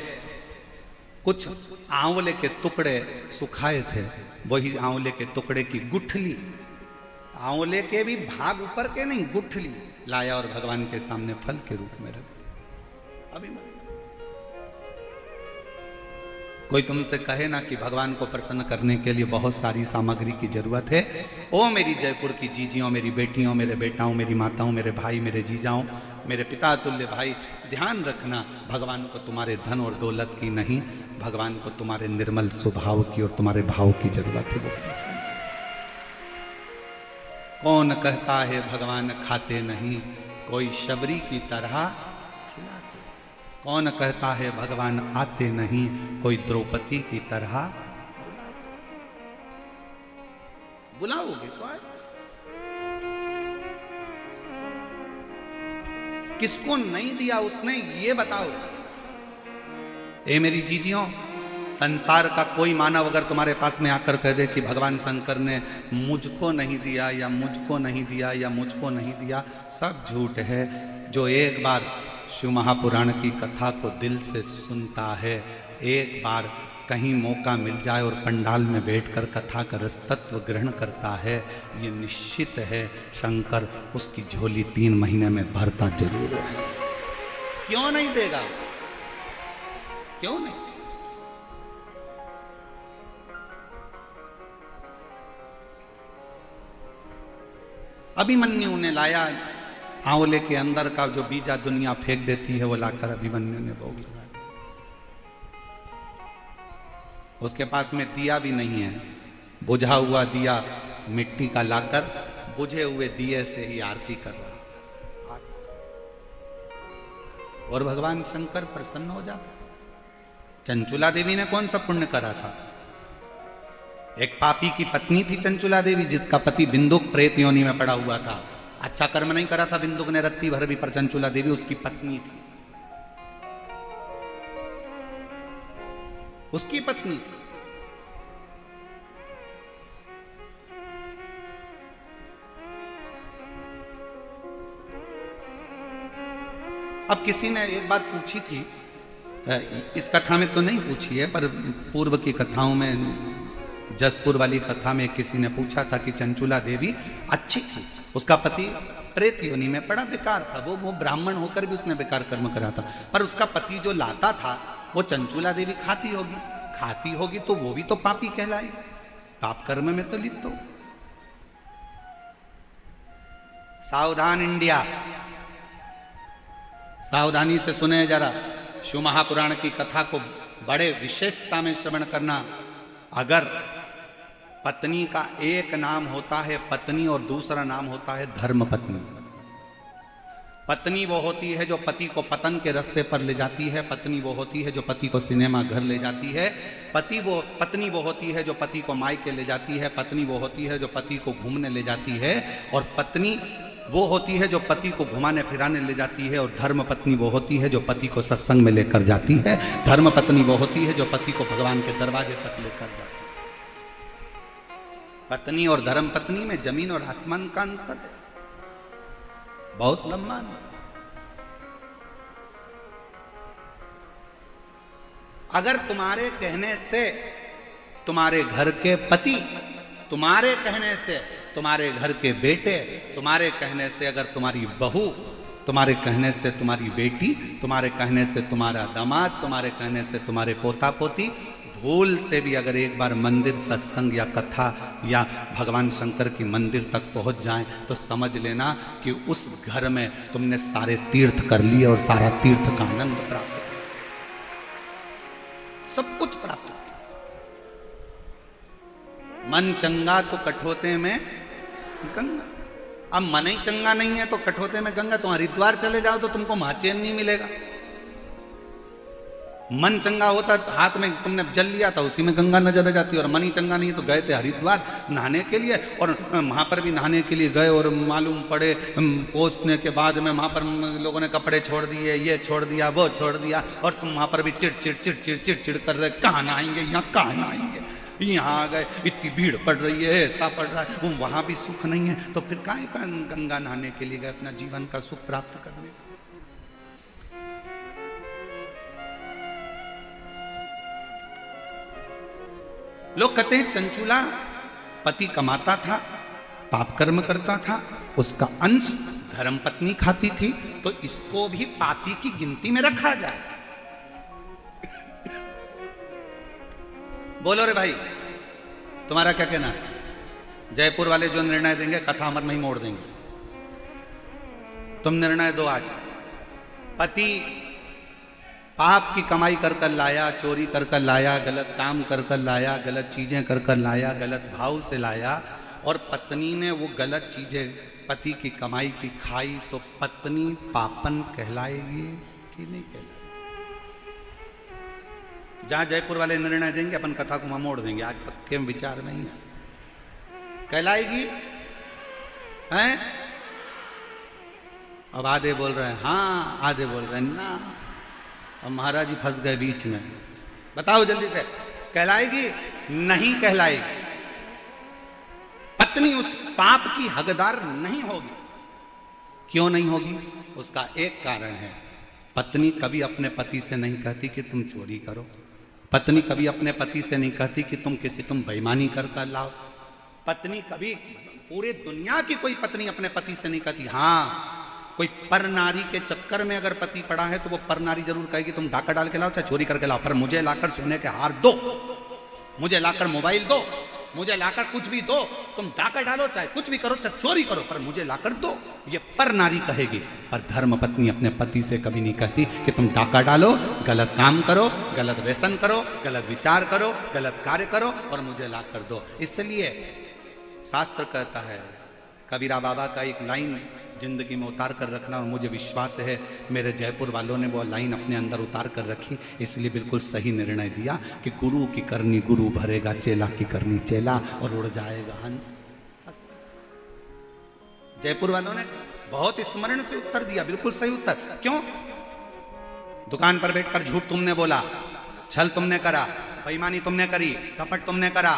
कुछ आंवले के टुकड़े सुखाए थे, वही आंवले के टुकड़े की गुठली, आंवले के भी भाग ऊपर के नहीं, गुठली लाया और भगवान के सामने फल के रूप में रख दिया। अभिमन्यु, कोई तुमसे कहे ना कि भगवान को प्रसन्न करने के लिए बहुत सारी सामग्री की जरूरत है, ओ मेरी जयपुर की जीजियों, मेरी बेटियों, मेरे बेटाओं, मेरी माताओं, मेरे भाई, मेरे जीजाओं, मेरे पिता तुल्य भाई, ध्यान रखना, भगवान को तुम्हारे धन और दौलत की नहीं, भगवान को तुम्हारे निर्मल स्वभाव की और तुम्हारे भाव की जरूरत है। वो कौन कहता है भगवान खाते नहीं, कोई शबरी की तरह खिलाते। कौन कहता है भगवान आते नहीं, कोई द्रौपदी की तरह बुलाओगे तो आए। किसको नहीं दिया उसने, ये बताओ। ए मेरी जीजियों, संसार का कोई मानव अगर तुम्हारे पास में आकर कह दे कि भगवान शंकर ने मुझको नहीं दिया या मुझको नहीं दिया या मुझको नहीं दिया, सब झूठ है। जो एक बार शिव महापुराण की कथा को दिल से सुनता है, एक बार कहीं मौका मिल जाए और पंडाल में बैठकर कथा का रस तत्व ग्रहण करता है, ये निश्चित है शंकर उसकी झोली 3 महीने में भरता जरूर है। क्यों नहीं देगा? क्यों नहीं? अभिमन्यु ने लाया आंवले के अंदर का जो बीजा दुनिया फेंक देती है, वो लाकर अभिमन्यु ने भोग लगा दिया। उसके पास में दिया भी नहीं है, बुझा हुआ दिया मिट्टी का लाकर बुझे हुए दिए से ही आरती कर रहा, और भगवान शंकर प्रसन्न हो जाता। चंचुला देवी ने कौन सा पुण्य करा था? एक पापी की पत्नी थी चंचुला देवी, जिसका पति बिंदुक प्रेत योनि में पड़ा हुआ था। अच्छा कर्म नहीं करा था बिंदुक ने रत्ती भर भी, पर चंचुला देवी उसकी पत्नी थी, उसकी पत्नी थी। अब किसी ने एक बात पूछी थी, इस कथा में तो नहीं पूछी है, पर पूर्व की कथाओं में, जसपुर वाली कथा में किसी ने पूछा था कि चंचुला देवी अच्छी थी, उसका पति प्रेत योनि में पड़ा, बेकार था, वो ब्राह्मण होकर भी उसने बेकार कर्म करा था, पर उसका पति जो लाता था वो चंचुला देवी खाती होगी तो वो भी तो पापी कहलाएगी, पाप कर्म में तो लिप्त हो। सावधान इंडिया, सावधानी से सुने जरा, शिव महापुराण की कथा को बड़े विशेषता में श्रवण करना। अगर पत्नी का एक नाम होता है पत्नी और दूसरा नाम होता है धर्म पत्नी। पत्नी वो होती है जो पति को पतन के रास्ते पर ले जाती है, पत्नी वो होती है जो पति को सिनेमा घर ले जाती है, पत्नी वो होती है जो पति को मायके ले जाती है, पत्नी वो होती है जो पति को घूमने ले जाती है, और पत्नी वो होती है जो पति को घुमाने फिराने ले जाती है, और धर्म पत्नी वो होती है जो पति को सत्संग में लेकर जाती है, धर्म पत्नी वो होती है जो पति को भगवान के दरवाजे तक लेकर जाती है। पत्नी और धर्म पत्नी में जमीन और आसमान का अंतर है, बहुत लंबा अंतर। अगर तुम्हारे कहने से तुम्हारे घर के पति, तुम्हारे कहने से तुम्हारे घर के बेटे, तुम्हारे कहने से अगर तुम्हारी बहू, तुम्हारे कहने से तुम्हारी बेटी, तुम्हारे कहने से तुम्हारा दामाद, तुम्हारे कहने से तुम्हारे पोता पोती भूल से भी अगर एक बार मंदिर, सत्संग या कथा या भगवान शंकर की मंदिर तक पहुंच जाएं, तो समझ लेना कि उस घर में तुमने सारे तीर्थ कर लिए और सारा तीर्थ का आनंद प्राप्त किया, सब कुछ प्राप्त किया। मन चंगा तो कठोते में गंगा। अब मन ही चंगा नहीं है तो कठोते में गंगा। तुम हरिद्वार चले जाओ तो तुमको महाचैन नहीं मिलेगा। मन चंगा होता, हाथ में तुमने जल लिया था, उसी में गंगा नजर आ जाती, और मन ही चंगा नहीं तो गए थे हरिद्वार नहाने के लिए, और वहां पर भी नहाने के लिए गए और मालूम पड़े पहुंचने के बाद में वहां पर लोगों ने कपड़े छोड़ दिए, ये छोड़ दिया, वो छोड़ दिया, और तुम वहां पर भी चिड़ कर रहे, कहाँ नहाएंगे, यहाँ कहाँ नहाएंगे, यहाँ आ गए, इतनी भीड़ पड़ रही है, ऐसा पड़ रहा है, वहां भी सुख नहीं है, तो फिर काहे का गंगा नहाने के लिए गए अपना जीवन का सुख प्राप्त करने का। लोग कहते हैं चंचुला पति कमाता था, पाप कर्म करता था, उसका अंश धर्मपत्नी खाती थी, तो इसको भी पापी की गिनती में रखा जाए। बोलो रे भाई, तुम्हारा क्या कहना है? जयपुर वाले जो निर्णय देंगे कथा अमर में ही मोड़ देंगे। तुम निर्णय दो आज। पति पाप की कमाई कर कर लाया, चोरी कर कर लाया, गलत काम कर कर लाया, गलत चीजें कर कर लाया, गलत भाव से लाया, और पत्नी ने वो गलत चीजें पति की कमाई की खाई, तो पत्नी पापन कहलाएगी कि नहीं कहलाएगी? जहां जयपुर वाले निर्णय देंगे अपन कथा को मोड़ देंगे, आज पक्के विचार नहीं है। कहलाएगी हैं? अब आधे बोल रहे हैं हाँ, आधे बोल रहे हैं ना। और महाराज जी फंस गए बीच में। बताओ जल्दी से, कहलाएगी? नहीं कहलाएगी। पत्नी उस पाप की हकदार नहीं होगी। क्यों नहीं होगी? उसका एक कारण है, पत्नी कभी अपने पति से नहीं कहती कि तुम चोरी करो। पत्नी कभी अपने पति से नहीं कहती कि तुम बेईमानी कर लाओ। पत्नी कभी, पूरे दुनिया की कोई पत्नी अपने पति से नहीं कहती। हाँ, कोई पर नारी के चक्कर में अगर पति पड़ा है तो वो पर नारी जरूर कहेगी तुम डाका डाल के लाओ चाहे चोरी करके लाओ, पर मुझे लाकर सोने के हार दो, मुझे लाकर मोबाइल दो, मुझे लाकर कुछ भी दो, तुम डाका डालो चाहे कुछ भी करो चाहे चोरी करो, पर मुझे लाकर दो। ये पर नारी कहेगी। पर धर्म पत्नी अपने पति से कभी नहीं कहती कि तुम डाका डालो, गलत काम करो, गलत व्यसन करो, गलत विचार करो, गलत कार्य करो और मुझे लाकर दो। इसलिए शास्त्र कहता है, कबीरा बाबा का एक लाइन जिंदगी में उतार कर रखना, और मुझे विश्वास है मेरे जयपुर वालों ने वो लाइन अपने अंदर उतार कर रखी, इसलिए बिल्कुल सही निर्णय दिया कि गुरु की करनी गुरु भरेगा, चेला की करनी चेला, और उड़ जाएगा हंस। जयपुर वालों ने बहुत स्मरण से उत्तर दिया, बिल्कुल सही उत्तर। क्यों? दुकान पर बैठकर झूठ तुमने बोला, छल तुमने करा, बेईमानी तुमने करी, कपट तुमने करा,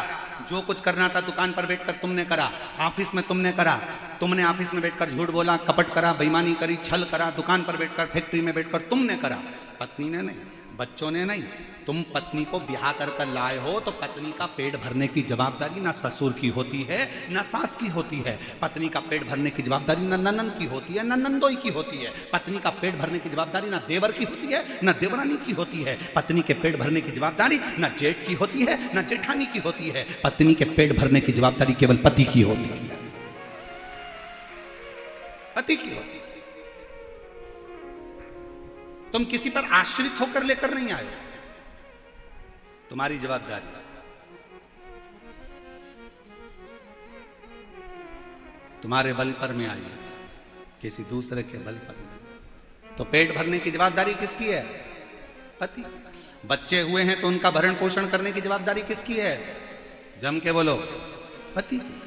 जो कुछ करना था दुकान पर बैठकर तुमने करा, ऑफिस में तुमने करा, तुमने ऑफिस में बैठकर झूठ बोला, कपट करा, बेईमानी करी, छल करा, दुकान पर बैठकर, फैक्ट्री में बैठकर तुमने करा। पत्नी ने नहीं, बच्चों ने नहीं। तुम पत्नी को ब्याह कर लाए हो तो पत्नी का पेट भरने की जवाबदारी ना ससुर की होती है ना सास की होती है। पत्नी का पेट भरने की जवाबदारी ना ननंद की होती है ना नंदोई की होती है। पत्नी का पेट भरने की जवाबदारी ना देवर की होती है ना देवरानी की होती है। पत्नी के पेट भरने की जवाबदारी ना जेठ की होती है ना जेठानी की होती है। पत्नी के पेट भरने की जवाबदारी केवल पति की होती है, पति की होती है। तुम किसी पर आश्रित होकर लेकर नहीं आए, तुम्हारी जवाबदारी। तुम्हारे बल पर में आई, किसी दूसरे के बल पर में। तो पेट भरने की जवाबदारी किसकी है? पति। बच्चे हुए हैं तो उनका भरण पोषण करने की जवाबदारी किसकी है? जम के बोलो, पति की।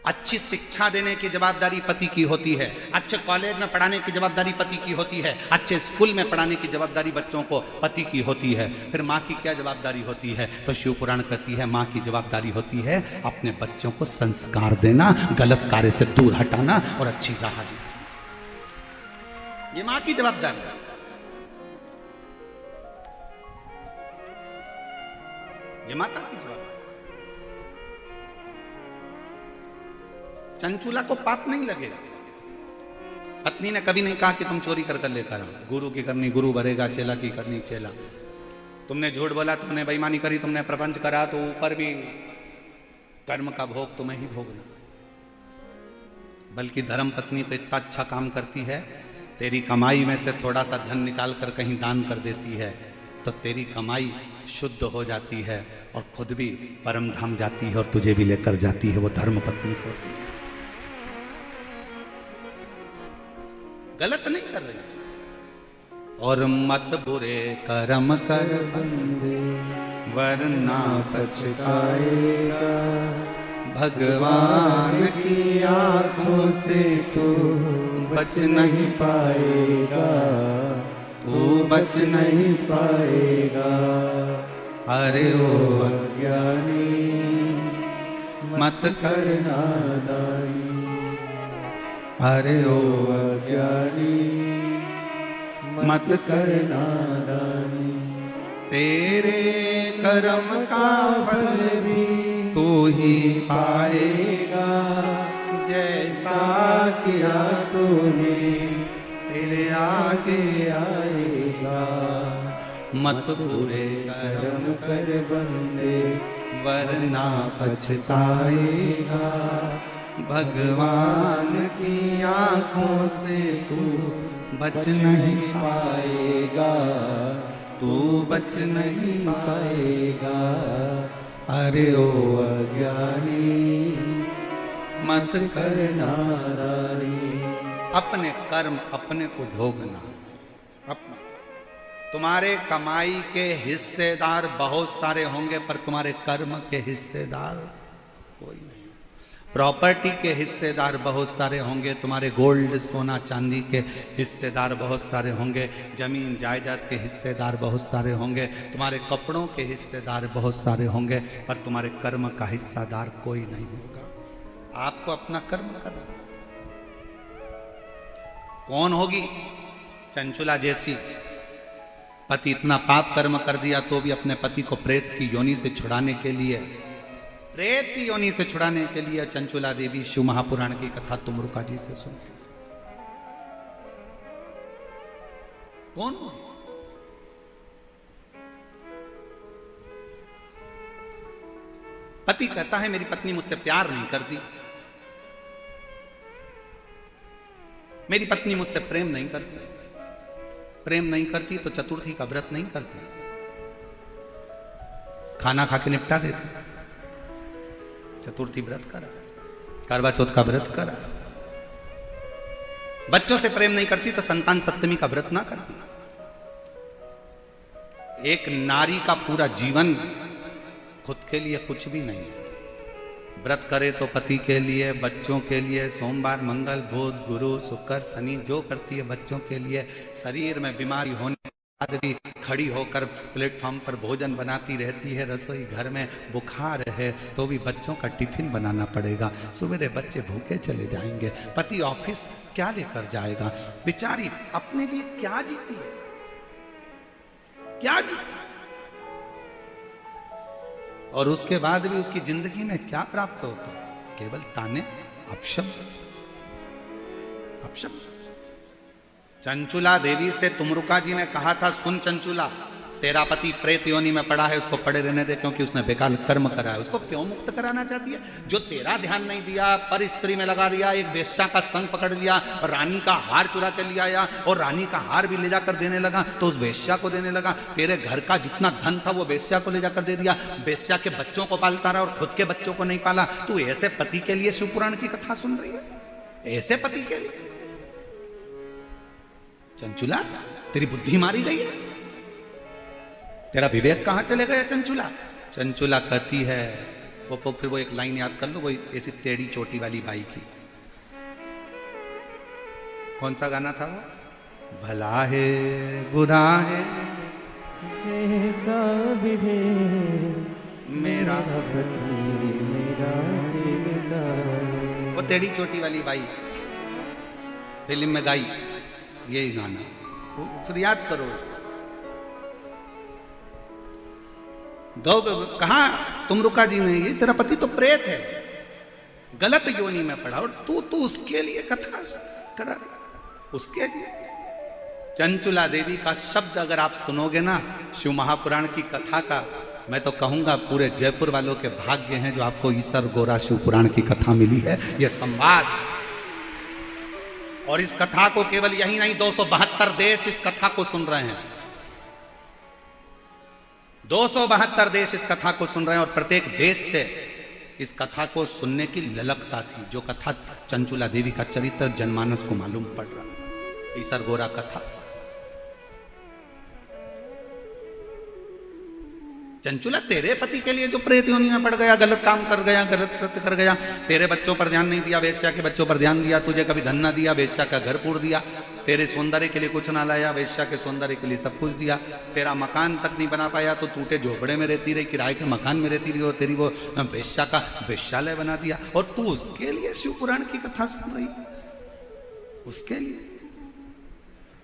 अच्छी शिक्षा देने की जवाबदारी पति की होती है, अच्छे कॉलेज में पढ़ाने की जवाबदारी पति की होती है, अच्छे स्कूल में पढ़ाने की जवाबदारी बच्चों को पति की होती है। फिर माँ की क्या जवाबदारी होती है? तो शिव पुराण कहती है माँ की जवाबदारी होती है अपने बच्चों को संस्कार देना, गलत कार्य से दूर हटाना और अच्छी राह देना। ये माँ की जवाबदारी है। ये माता की जवाबदारी। चंचूला को पाप नहीं लगेगा। पत्नी ने कभी नहीं कहा कि तुम चोरी कर लेकर आओ। गुरु की करनी गुरु भरेगा, चेला की करनी चेला। तुमने झूठ बोला, तुमने बेईमानी करी, तुमने प्रपंच करा, तो ऊपर भी कर्म का भोग तुम्हें ही भोगना। बल्कि धर्म पत्नी तो इतना अच्छा काम करती है, तेरी कमाई में से थोड़ा सा धन निकाल कर कहीं दान कर देती है, तो तेरी कमाई शुद्ध हो जाती है और खुद भी परम धाम जाती है और तुझे भी लेकर जाती है। वो धर्म पत्नी होती है, गलत नहीं कर रही। और मत बुरे कर्म कर बंदे वरना पछताएगा, भगवान की आंखों से तू बच नहीं पाएगा, तू बच नहीं पाएगा। अरे ओ अज्ञानी मत कर नादानी, अरे ओ अज्ञानी मत कर नादानी। तेरे कर्म का फल भी तू ही पाएगा, जैसा किया तूने तेरे आगे आएगा। मत बुरे कर्म कर बंदे वरना पछताएगा, भगवान की आंखों से तू बच नहीं पाएगा, तू बच नहीं पाएगा। अरे ओ अज्ञानी मत कर नादानी। अपने कर्म अपने को भोगना। अपना तुम्हारे कमाई के हिस्सेदार बहुत सारे होंगे पर तुम्हारे कर्म के हिस्सेदार कोई नहीं। प्रॉपर्टी के हिस्सेदार बहुत सारे होंगे, तुम्हारे गोल्ड सोना चांदी के हिस्सेदार बहुत सारे होंगे, जमीन जायदाद के हिस्सेदार बहुत सारे होंगे, तुम्हारे कपड़ों के हिस्सेदार बहुत सारे होंगे, पर तुम्हारे कर्म का हिस्सेदार कोई नहीं होगा। आपको अपना कर्म करना। कौन होगी? चंचुला जैसी। पति इतना पाप कर्म कर दिया तो भी अपने पति को प्रेत की योनि से छुड़ाने के लिए, प्रेत की योनि से छुड़ाने के लिए चंचुला देवी शिव महापुराण की कथा तुमरुका जी से सुन। कौन हो? पति कहता है मेरी पत्नी मुझसे प्यार नहीं करती, मेरी पत्नी मुझसे प्रेम नहीं करती। प्रेम नहीं करती तो चतुर्थी का व्रत नहीं करती, खाना खा के निपटा देती। चतुर्थी व्रत करा, करवा चौथ का व्रत करा। बच्चों से प्रेम नहीं करती तो संतान सप्तमी का व्रत ना करती। एक नारी का पूरा जीवन खुद के लिए कुछ भी नहीं है। व्रत करे तो पति के लिए, बच्चों के लिए, सोमवार मंगल बुध गुरु शुक्र शनि जो करती है बच्चों के लिए। शरीर में बीमारी होने के बाद भी खड़ी होकर प्लेटफॉर्म पर भोजन बनाती रहती है, रसोई घर में बुखार है तो भी बच्चों का टिफिन बनाना पड़ेगा। सवेरे बच्चे भूखे चले जाएंगे, पति ऑफिस क्या लेकर जाएगा? बेचारी अपने लिए क्या जीती है, क्या जीती? और उसके बाद भी उसकी जिंदगी में क्या प्राप्त होता है? केवल ताने, अपशब्द, अपशब्द। चंचुला देवी से तुमरुका जी ने कहा था, सुन चंचुला, तेरा पति प्रेत योनि में पड़ा है, उसको पड़े रहने दे, क्योंकि उसने बेकार कर्म करा है। उसको क्यों मुक्त कराना चाहती है? जो तेरा ध्यान नहीं दिया, पर स्त्री में लगा दिया, एक वेश्या का संग पकड़ लिया, रानी का हार चुरा के ले आया और रानी का हार भी ले जाकर देने लगा तो उस वेश्या को देने लगा। तेरे घर का जितना धन था वो वेश्या को ले जाकर दे दिया। वेश्या के बच्चों को पालता रहा और खुद के बच्चों को नहीं पाला। तू ऐसे पति के लिए शिवपुराण की कथा सुन रही है? ऐसे पति के लिए? चंचुला, तेरी बुद्धि मारी गई है, तेरा विवेक कहां चले गया चंचुला? चंचुला कहती है, वो फिर वो एक लाइन याद कर लो, वो ऐसी टेढ़ी चोटी वाली बाई की। कौन सा गाना था वो? भला है बुरा है जैसा भी है मेरा पति मेरा दिलदार। वो टेढ़ी चोटी वाली बाई फिल्म में गाई यही गाना, फिर याद करो। कहा तुमरुका जी ने, ये तेरा पति तो प्रेत है, गलत योनि में पड़ा, और तू उसके लिए कथा करा रही, उसके लिए। चंचुला देवी का शब्द अगर आप सुनोगे ना शिव महापुराण की कथा का, मैं तो कहूंगा पूरे जयपुर वालों के भाग्य हैं जो आपको ईसर गोरा शिव पुराण की कथा मिली है। यह संवाद, और इस कथा को केवल यही नहीं, 272 देश इस कथा को सुन रहे हैं। 272 देश इस कथा को सुन रहे हैं और प्रत्येक देश से इस कथा को सुनने की ललकता थी। जो कथा चंचुला देवी का चरित्र जनमानस को मालूम पड़ रहा, ईसर गोरा कथा से। चंचुला, तेरे पति के लिए जो प्रेत योनि में पड़ गया, गलत काम कर गया, गलत कृत्य कर गया, तेरे बच्चों पर ध्यान नहीं दिया, वेश्या के बच्चों पर ध्यान दिया, तुझे कभी धन ना दिया, वेश्या का घर पूर दिया, तेरे सौंदर्य के लिए कुछ ना लाया, वेश्या के सौंदर्य के लिए सब कुछ दिया, तेरा मकान तक नहीं बना पाया तो टूटे झोपड़े में रहती रही, किराए के मकान में रहती रही, और तेरी वो वेश्या का वेश्यालय बना दिया, और तू उसके लिए शिव पुराण की कथा सुन रही, उसके लिए।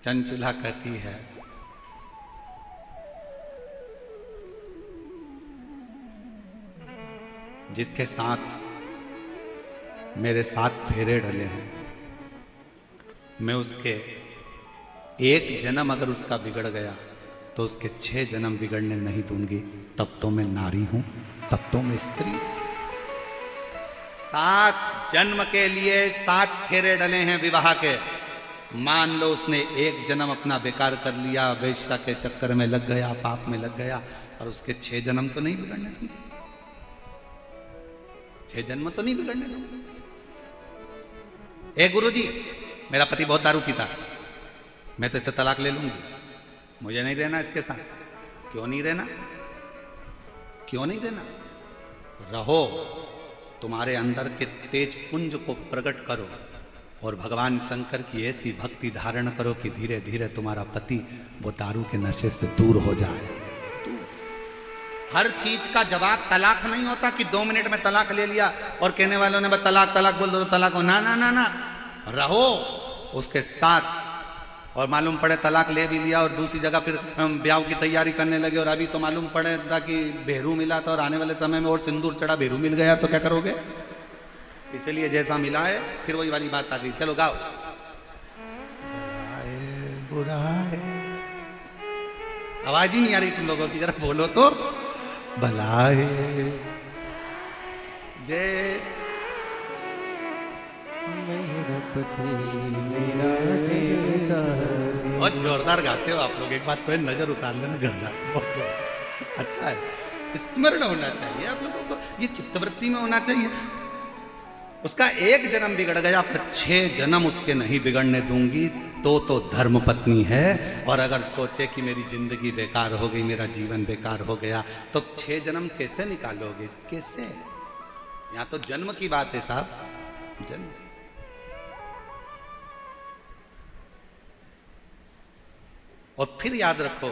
चंचुला कहती है, जिसके साथ मेरे 7 फेरे डले हैं, मैं उसके एक जन्म अगर उसका बिगड़ गया तो उसके 6 जन्म बिगड़ने नहीं दूंगी। तब तो मैं नारी हूं, तब तो मैं स्त्री। 7 जन्म के लिए 7 फेरे डले हैं विवाह के। मान लो उसने एक जन्म अपना बेकार कर लिया, वेश्या के चक्कर में लग गया, पाप में लग गया, और उसके 6 जन्म तो नहीं बिगड़ने दूंगी। 6 जन्म तो नहीं बिगड़ने दूंगी। ए गुरुजी, मेरा पति बहुत दारू पीता, मैं तो इससे तलाक ले लूंगी, मुझे नहीं रहना इसके साथ। क्यों नहीं रहना? क्यों नहीं रहना? रहो, तुम्हारे अंदर के तेज पुंज को प्रकट करो और भगवान शंकर की ऐसी भक्ति धारण करो कि धीरे धीरे तुम्हारा पति वो दारू के नशे से दूर हो जाए। हर चीज का जवाब तलाक नहीं होता कि 2 मिनट में तलाक ले लिया और कहने वालों ने बस तलाक तलाक बोल दो तो तलाक हो। ना ना ना ना, रहो उसके साथ। और मालूम पड़े तलाक ले भी लिया और दूसरी जगह फिर हम ब्याह की तैयारी करने लगे और अभी तो मालूम पड़े था कि भेरू मिला था और आने वाले समय में और सिंदूर चढ़ा भेरू मिल गया तो क्या करोगे? इसलिए जैसा मिला है फिर वही वाली बात आ गई। चलो गाओ। बुरा है, आवाज ही नहीं आ रही तुम लोगों की, जरा बोलो तो। भलाए जय मेरा पति मेरा दिलदार। बहुत जोरदार गाते हो आप लोग, एक बात तो है, नजर उतार लेना घर जाके। बहुत जोरदार, अच्छा है। स्मरण होना चाहिए आप लोगों को, ये चित्तवृत्ति में होना चाहिए। उसका एक जन्म बिगड़ गया फिर 6 जन्म उसके नहीं बिगड़ने दूंगी, तो धर्म पत्नी है। और अगर सोचे कि मेरी जिंदगी बेकार हो गई, मेरा जीवन बेकार हो गया, तो 6 जन्म कैसे निकालोगे? कैसे? यहां तो जन्म की बात है साहब, जन्म। और फिर याद रखो,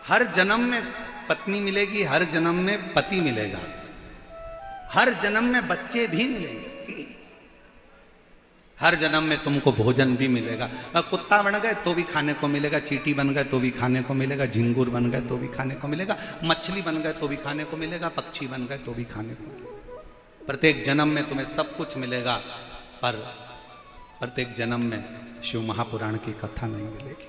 हर जन्म में पत्नी मिलेगी, हर जन्म में पति मिलेगा, हर जन्म में बच्चे भी मिलेंगे, हर जन्म में तुमको भोजन भी मिलेगा। कुत्ता बन गए तो भी खाने को मिलेगा, चींटी बन गए तो भी खाने को मिलेगा, झिंगुर बन गए तो भी खाने को मिलेगा, मछली बन गए तो भी खाने को मिलेगा, पक्षी बन गए तो भी खाने को मिलेगा। प्रत्येक जन्म में तुम्हें सब कुछ मिलेगा, पर प्रत्येक जन्म में शिव महापुराण की कथा नहीं मिलेगी।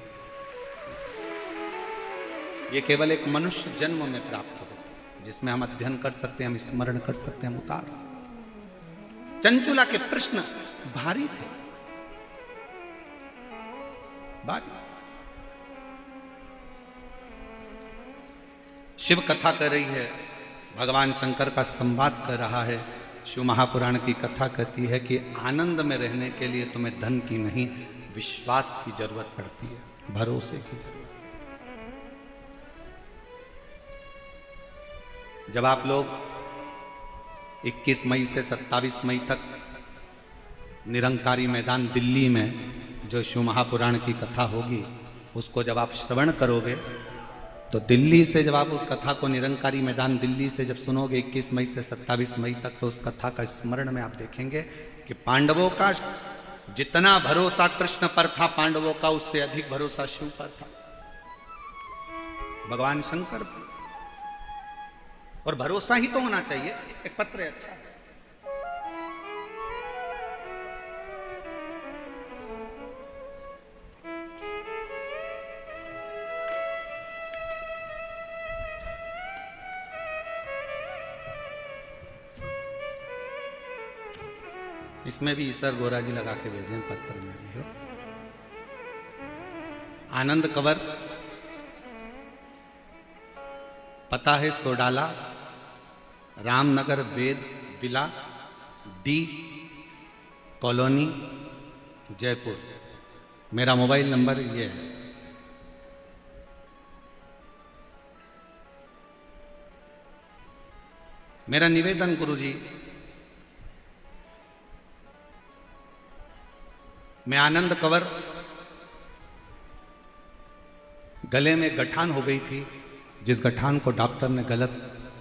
ये केवल एक मनुष्य जन्म में प्राप्त होती है, जिसमें हम अध्ययन कर सकते हैं, हम स्मरण कर सकते हैं, हम उतार सकते हैं। चंचुला के प्रश्न भारी थे, भारी। शिव कथा कर रही है, भगवान शंकर का संवाद कर रहा है। शिव महापुराण की कथा कहती है कि आनंद में रहने के लिए तुम्हें धन की नहीं, विश्वास की जरूरत पड़ती है, भरोसे की जरूरत। जब आप लोग 21 मई से 27 मई तक निरंकारी मैदान दिल्ली में जो शिव महापुराण की कथा होगी, उसको जब आप श्रवण करोगे, तो दिल्ली से जब आप उस कथा को निरंकारी मैदान दिल्ली से जब सुनोगे 21 मई से 27 मई तक, तो उस कथा का स्मरण में आप देखेंगे कि पांडवों का जितना भरोसा कृष्ण पर था, पांडवों का उससे अधिक भरोसा शिव पर था, भगवान शंकर पर। और भरोसा ही तो होना चाहिए। एक पत्र है, अच्छा, इसमें भी ईश्वर गोरा जी लगा के भेजे, पत्र में भी हो। आनंद कंवर, पता है सोडाला, रामनगर वेद विला, डी कॉलोनी, जयपुर। मेरा मोबाइल नंबर ये है। मेरा निवेदन गुरुजी, मैं आनंद कंवर, गले में गठान हो गई थी, जिस गठान को डॉक्टर ने गलत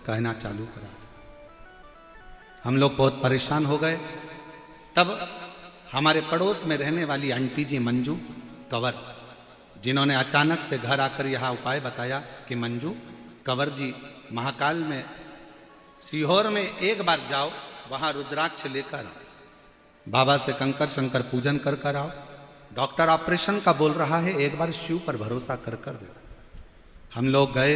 कहना चालू करा था। हम लोग बहुत परेशान हो गए। तब हमारे पड़ोस में रहने वाली आंटी जी मंजू कंवर, जिन्होंने अचानक से घर आकर यह उपाय बताया कि मंजू कंवर जी, महाकाल में सीहोर में एक बार जाओ, वहां रुद्राक्ष लेकर बाबा से कंकर शंकर पूजन कर कर आओ। डॉक्टर ऑपरेशन का बोल रहा है, एक बार शिव पर भरोसा कर कर दो। हम लोग गए,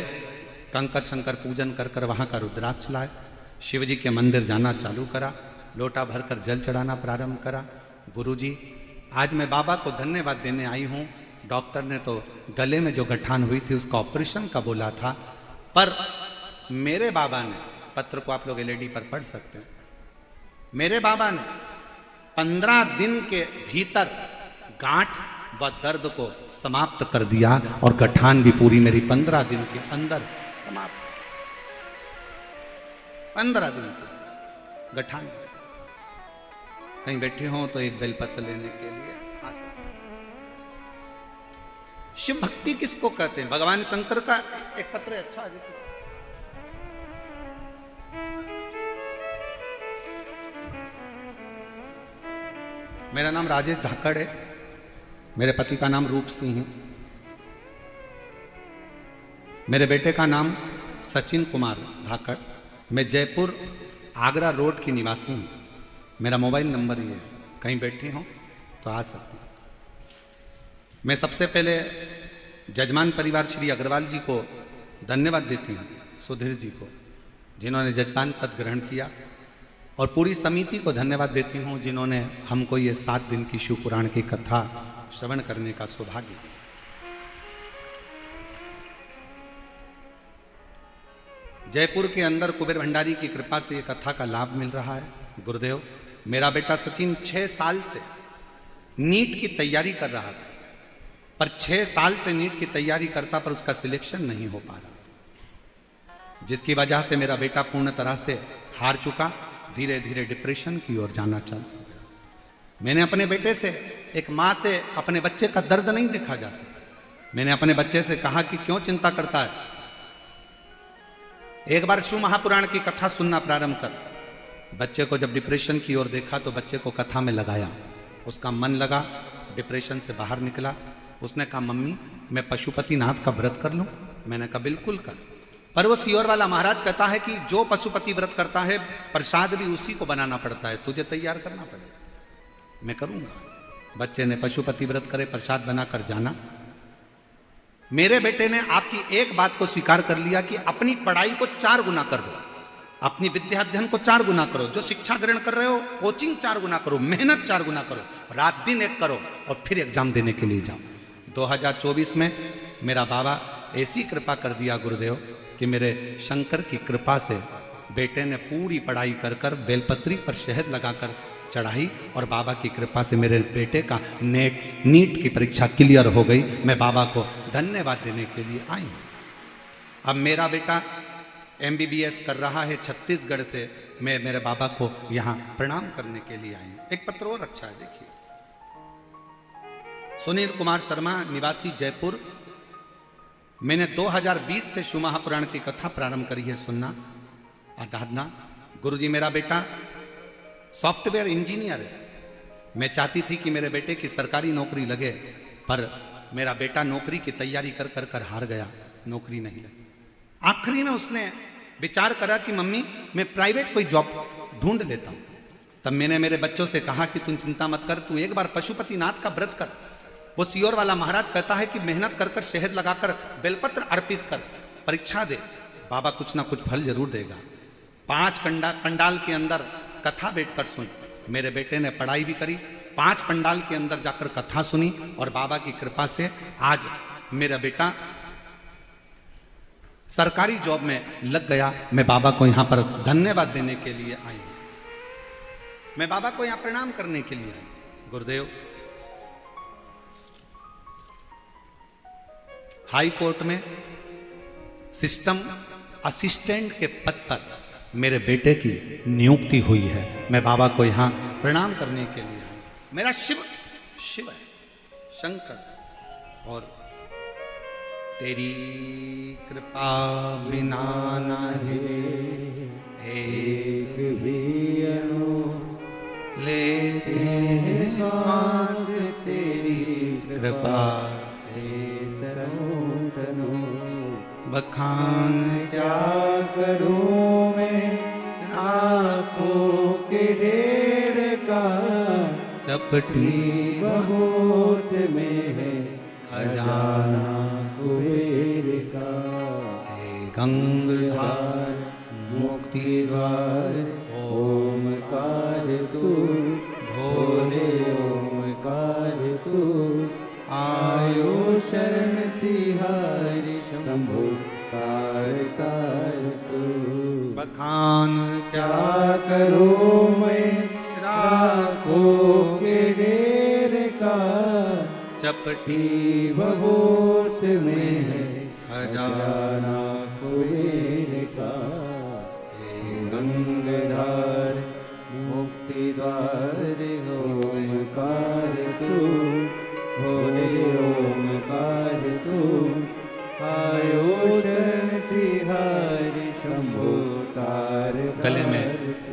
कंकर शंकर पूजन कर कर वहाँ का रुद्राक्ष लाए, शिव जी के मंदिर जाना चालू करा, लोटा भरकर जल चढ़ाना प्रारंभ करा। गुरुजी, आज मैं बाबा को धन्यवाद देने आई हूँ। डॉक्टर ने तो गले में जो गठान हुई थी उसका ऑपरेशन का बोला था, पर मेरे बाबा ने, पत्र को आप लोग एलईडी पर पढ़ सकते हैं, मेरे बाबा ने 15 दिन के भीतर गांठ व दर्द को समाप्त कर दिया और गठान भी पूरी मेरी 15 दिन के अंदर समाप्त। 15 दिन के गठान कहीं बैठे हो तो एक बेलपत्र लेने के लिए आ सकते। शिव भक्ति किसको कहते हैं? भगवान शंकर का एक पत्र है, अच्छा है। मेरा नाम राजेश धाकड़ है, मेरे पति का नाम रूप सिंह है, मेरे बेटे का नाम सचिन कुमार धाकड़। मैं जयपुर आगरा रोड की निवासी हूँ। मेरा मोबाइल नंबर ये है, कहीं बैठी हो तो आ सकते हैं। मैं सबसे पहले जजमान परिवार श्री अग्रवाल जी को धन्यवाद देती हूँ, सुधीर जी को, जिन्होंने जजमान पद ग्रहण किया, और पूरी समिति को धन्यवाद देती हूँ जिन्होंने हमको ये 7 दिन की शिव पुराण की कथा श्रवण करने का सौभाग्य दिया। जयपुर के अंदर कुबेर भंडारी की कृपा से ये कथा का लाभ मिल रहा है। गुरुदेव, मेरा बेटा सचिन 6 साल से नीट की तैयारी कर रहा था, पर 6 साल से नीट की तैयारी करता पर उसका सिलेक्शन नहीं हो पा रहा, जिसकी वजह से मेरा बेटा पूर्ण तरह से हार चुका, धीरे धीरे डिप्रेशन की ओर जाना चाहता गया। मैंने अपने बेटे से, एक माँ से अपने बच्चे का दर्द नहीं देखा जाता, मैंने अपने बच्चे से कहा कि क्यों चिंता करता है, एक बार शिव महापुराण की कथा सुनना प्रारंभ कर। बच्चे को जब डिप्रेशन की ओर देखा तो बच्चे को कथा में लगाया, उसका मन लगा, डिप्रेशन से बाहर निकला। उसने कहा, मम्मी मैं पशुपतिनाथ का व्रत कर लूं? मैंने कहा बिल्कुल कर। पर वो सियोर वाला महाराज कहता है कि जो पशुपति व्रत करता है प्रसाद भी उसी को बनाना पड़ता है, तुझे तैयार करना पड़ेगा। मैं करूंगा। बच्चे ने पशुपति व्रत करे, प्रसाद बनाकर जाना। मेरे बेटे ने आपकी एक बात को स्वीकार कर लिया कि अपनी पढ़ाई को 4 गुना कर दो, अपनी विद्या अध्ययन को 4 गुना करो, जो शिक्षा ग्रहण कर रहे हो कोचिंग 4 गुना करो, मेहनत 4 गुना करो, रात दिन एक करो और फिर एग्जाम देने के लिए जाओ। 2024 में मेरा बाबा ऐसी कृपा कर दिया गुरुदेव कि मेरे शंकर की कृपा से बेटे ने पूरी पढ़ाई कर कर बेलपत्री पर शहद लगाकर चढ़ाई, और बाबा की कृपा से मेरे बेटे का नीट की परीक्षा क्लियर हो गई। मैं बाबा को धन्यवाद देने के लिए आई हूँ। अब मेरा बेटा MBBS कर रहा है छत्तीसगढ़ से, मैं मेरे बाबा को यहाँ प्रणाम करने के लिए आई हूँ। एक पत्र और अच्छा है, देखिए। सुनील कुमार शर्मा, निवासी जयपुर। मैंने 2020 से शिव महापुराण की कथा प्रारंभ करी है सुनना, आराधना। गुरुजी, मेरा बेटा सॉफ्टवेयर इंजीनियर है। मैं चाहती थी कि मेरे बेटे की सरकारी नौकरी लगे, पर मेरा बेटा नौकरी की तैयारी कर कर कर हार गया, नौकरी नहीं लगी। आखिरी में उसने विचार करा कि मम्मी मैं प्राइवेट कोई जॉब ढूंढ लेता हूँ। तब मैंने मेरे बच्चों से कहा कि तुम चिंता मत कर, तू एक बार पशुपतिनाथ का व्रत कर। वो सियोर वाला महाराज कहता है कि मेहनत कर कर शहद लगाकर बेलपत्र अर्पित कर, परीक्षा दे, बाबा कुछ ना कुछ फल जरूर देगा। 5 पंडाल के अंदर कथा बैठकर सुन। मेरे बेटे ने पढ़ाई भी करी, 5 पंडाल के अंदर जाकर कथा सुनी, और बाबा की कृपा से आज मेरा बेटा सरकारी जॉब में लग गया। मैं बाबा को यहां पर धन्यवाद देने के लिए आई हूं, मैं बाबा को यहां प्रणाम करने के लिए आई। गुरुदेव, हाई कोर्ट में सिस्टम असिस्टेंट के पद पर मेरे बेटे की नियुक्ति हुई है। मैं बाबा को यहां प्रणाम करने के लिए आया। मेरा शिव है, शंकर। और तेरी कृपा बिना नहीं एक भी अणु लेते हैं श्वास, तेरी कृपा से तनो तनो। बखान क्या करूं मैं आंखों के ढेर का, चपटी बहुत में है खजाना कुबेर का। हे गंगाधार मुक्ति द्वार ओमकार तू, भोले ओमकार तू। आयो शरण तिहारी शंभो तार तार तू। बखान क्या करूं मैं राखों के ढेर का, चपटी बबूत में है खजाना कुबेर का। हे गंगाधार गले में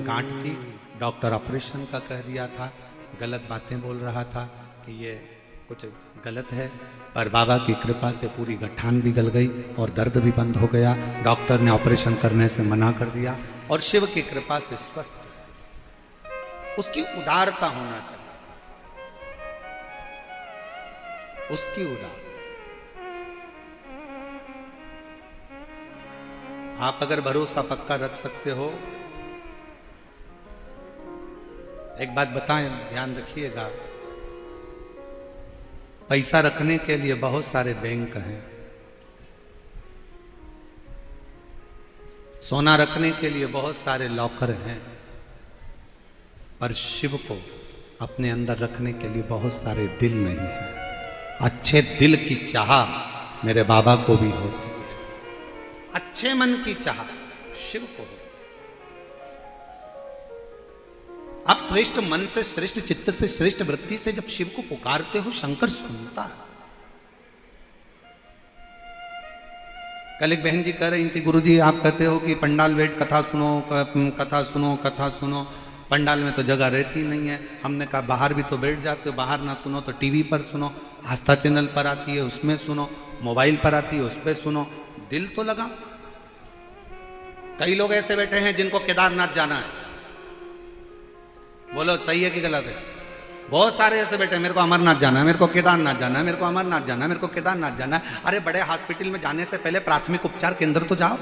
गांठ थी, डॉक्टर ऑपरेशन का कह दिया था, गलत बातें बोल रहा था कि ये कुछ गलत है, पर बाबा की कृपा से पूरी गठान भी गल गई और दर्द भी बंद हो गया। डॉक्टर ने ऑपरेशन करने से मना कर दिया और शिव की कृपा से स्वस्थ। उसकी उदारता होना चाहिए, उसकी उदारता। आप अगर भरोसा पक्का रख सकते हो, एक बात बताएं, ध्यान रखिएगा, पैसा रखने के लिए बहुत सारे बैंक हैं, सोना रखने के लिए बहुत सारे लॉकर हैं, पर शिव को अपने अंदर रखने के लिए बहुत सारे दिल नहीं है। अच्छे दिल की चाह मेरे बाबा को भी होती है, अच्छे मन की चाह शिव को होती है। आप श्रेष्ठ मन से, श्रेष्ठ चित्त से, श्रेष्ठ वृत्ति से जब शिव को पुकारते हो, शंकर सुनता है। कल एक बहन जी कह रही थी, गुरुजी आप कहते हो कि पंडाल बैठ कथा सुनो, कथा सुनो, कथा सुनो, पंडाल में तो जगह रहती नहीं है। हमने कहा बाहर भी तो बैठ जाते हो, बाहर ना सुनो तो टीवी पर सुनो, आस्था चैनल पर आती है उसमें सुनो, मोबाइल पर आती है उस पर सुनो, दिल तो लगा। कई लोग ऐसे बैठे हैं जिनको केदारनाथ जाना है, बोलो सही है कि गलत है? बहुत सारे ऐसे बैठे हैं, मेरे को अमरनाथ जाना है, मेरे को केदारनाथ जाना है, मेरे को अमरनाथ जाना है, मेरे को केदारनाथ जाना है। अरे बड़े हॉस्पिटल में जाने से पहले प्राथमिक उपचार केंद्र तो जाओ।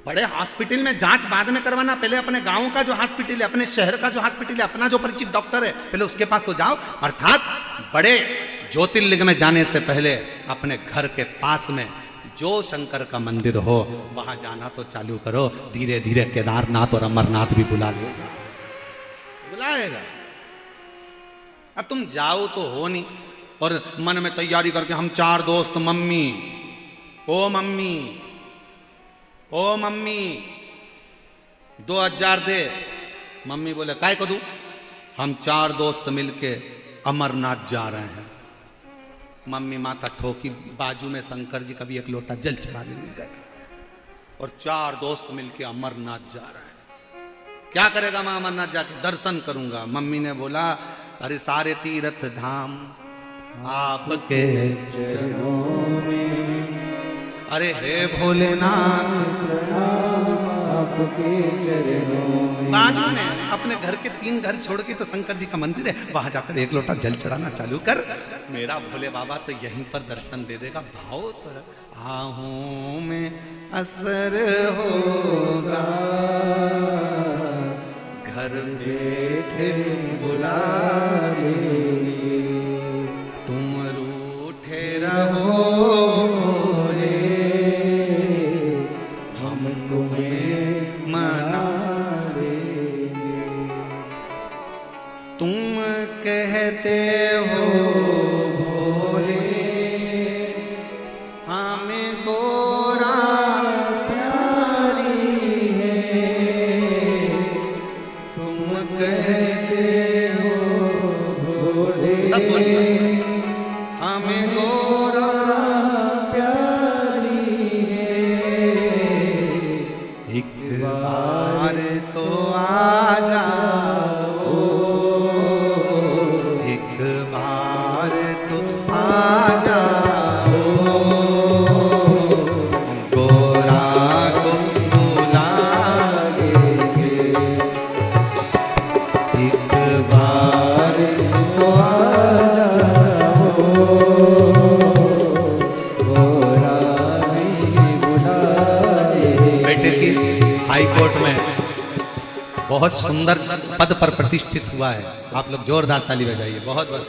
बड़े हॉस्पिटल में जांच बाद में करवाना, पहले अपने गांव का जो हॉस्पिटल है, अपने शहर का जो हॉस्पिटल है, अपना जो परिचित डॉक्टर है, पहले उसके पास तो जाओ। अर्थात बड़े ज्योतिर्लिंग में जाने से पहले अपने घर के पास में जो शंकर का मंदिर हो वहां जाना तो चालू करो। धीरे धीरे केदारनाथ और अमरनाथ भी बुला लेगा, बुलाएगा। अब तुम जाओ तो हो नहीं, और मन में तैयारी करके हम 4 दोस्त, मम्मी ओ मम्मी ओ मम्मी 2000 दे। मम्मी बोले काय को दूं? हम 4 दोस्त मिलके अमरनाथ जा रहे हैं। मम्मी माथा ठोकी, बाजू में शंकर जी कभी एक लोटा जल चढ़ा लेने गए, और 4 दोस्त मिलके अमरनाथ जा रहे हैं। क्या करेगा मैं अमरनाथ जाके? दर्शन करूंगा। मम्मी ने बोला अरे सारे तीर्थ धाम आपके चरणों में, अरे हे भोलेनाथ आपके चरणों में। बाजू में अपने घर के 3 घर छोड़ के तो शंकर जी का मंदिर है, वहां जाकर एक लोटा जल चढ़ाना चालू कर। मेरा भोले बाबा तो यहीं पर दर्शन दे देगा। भाव तो आहूं में असर होगा, घर बैठे बुला ले, तुम रूठे रहो कहते हो भोले हमें गोरा प्यारी है, तुम कहते हो भोले सब हमें गोरा प्यारी है, एक बार तो आ जाओ, बहुत सुंदर पद पर प्रतिष्ठित हुआ है। आप लोग जोरदार ताली बजाइए। बहुत बहुत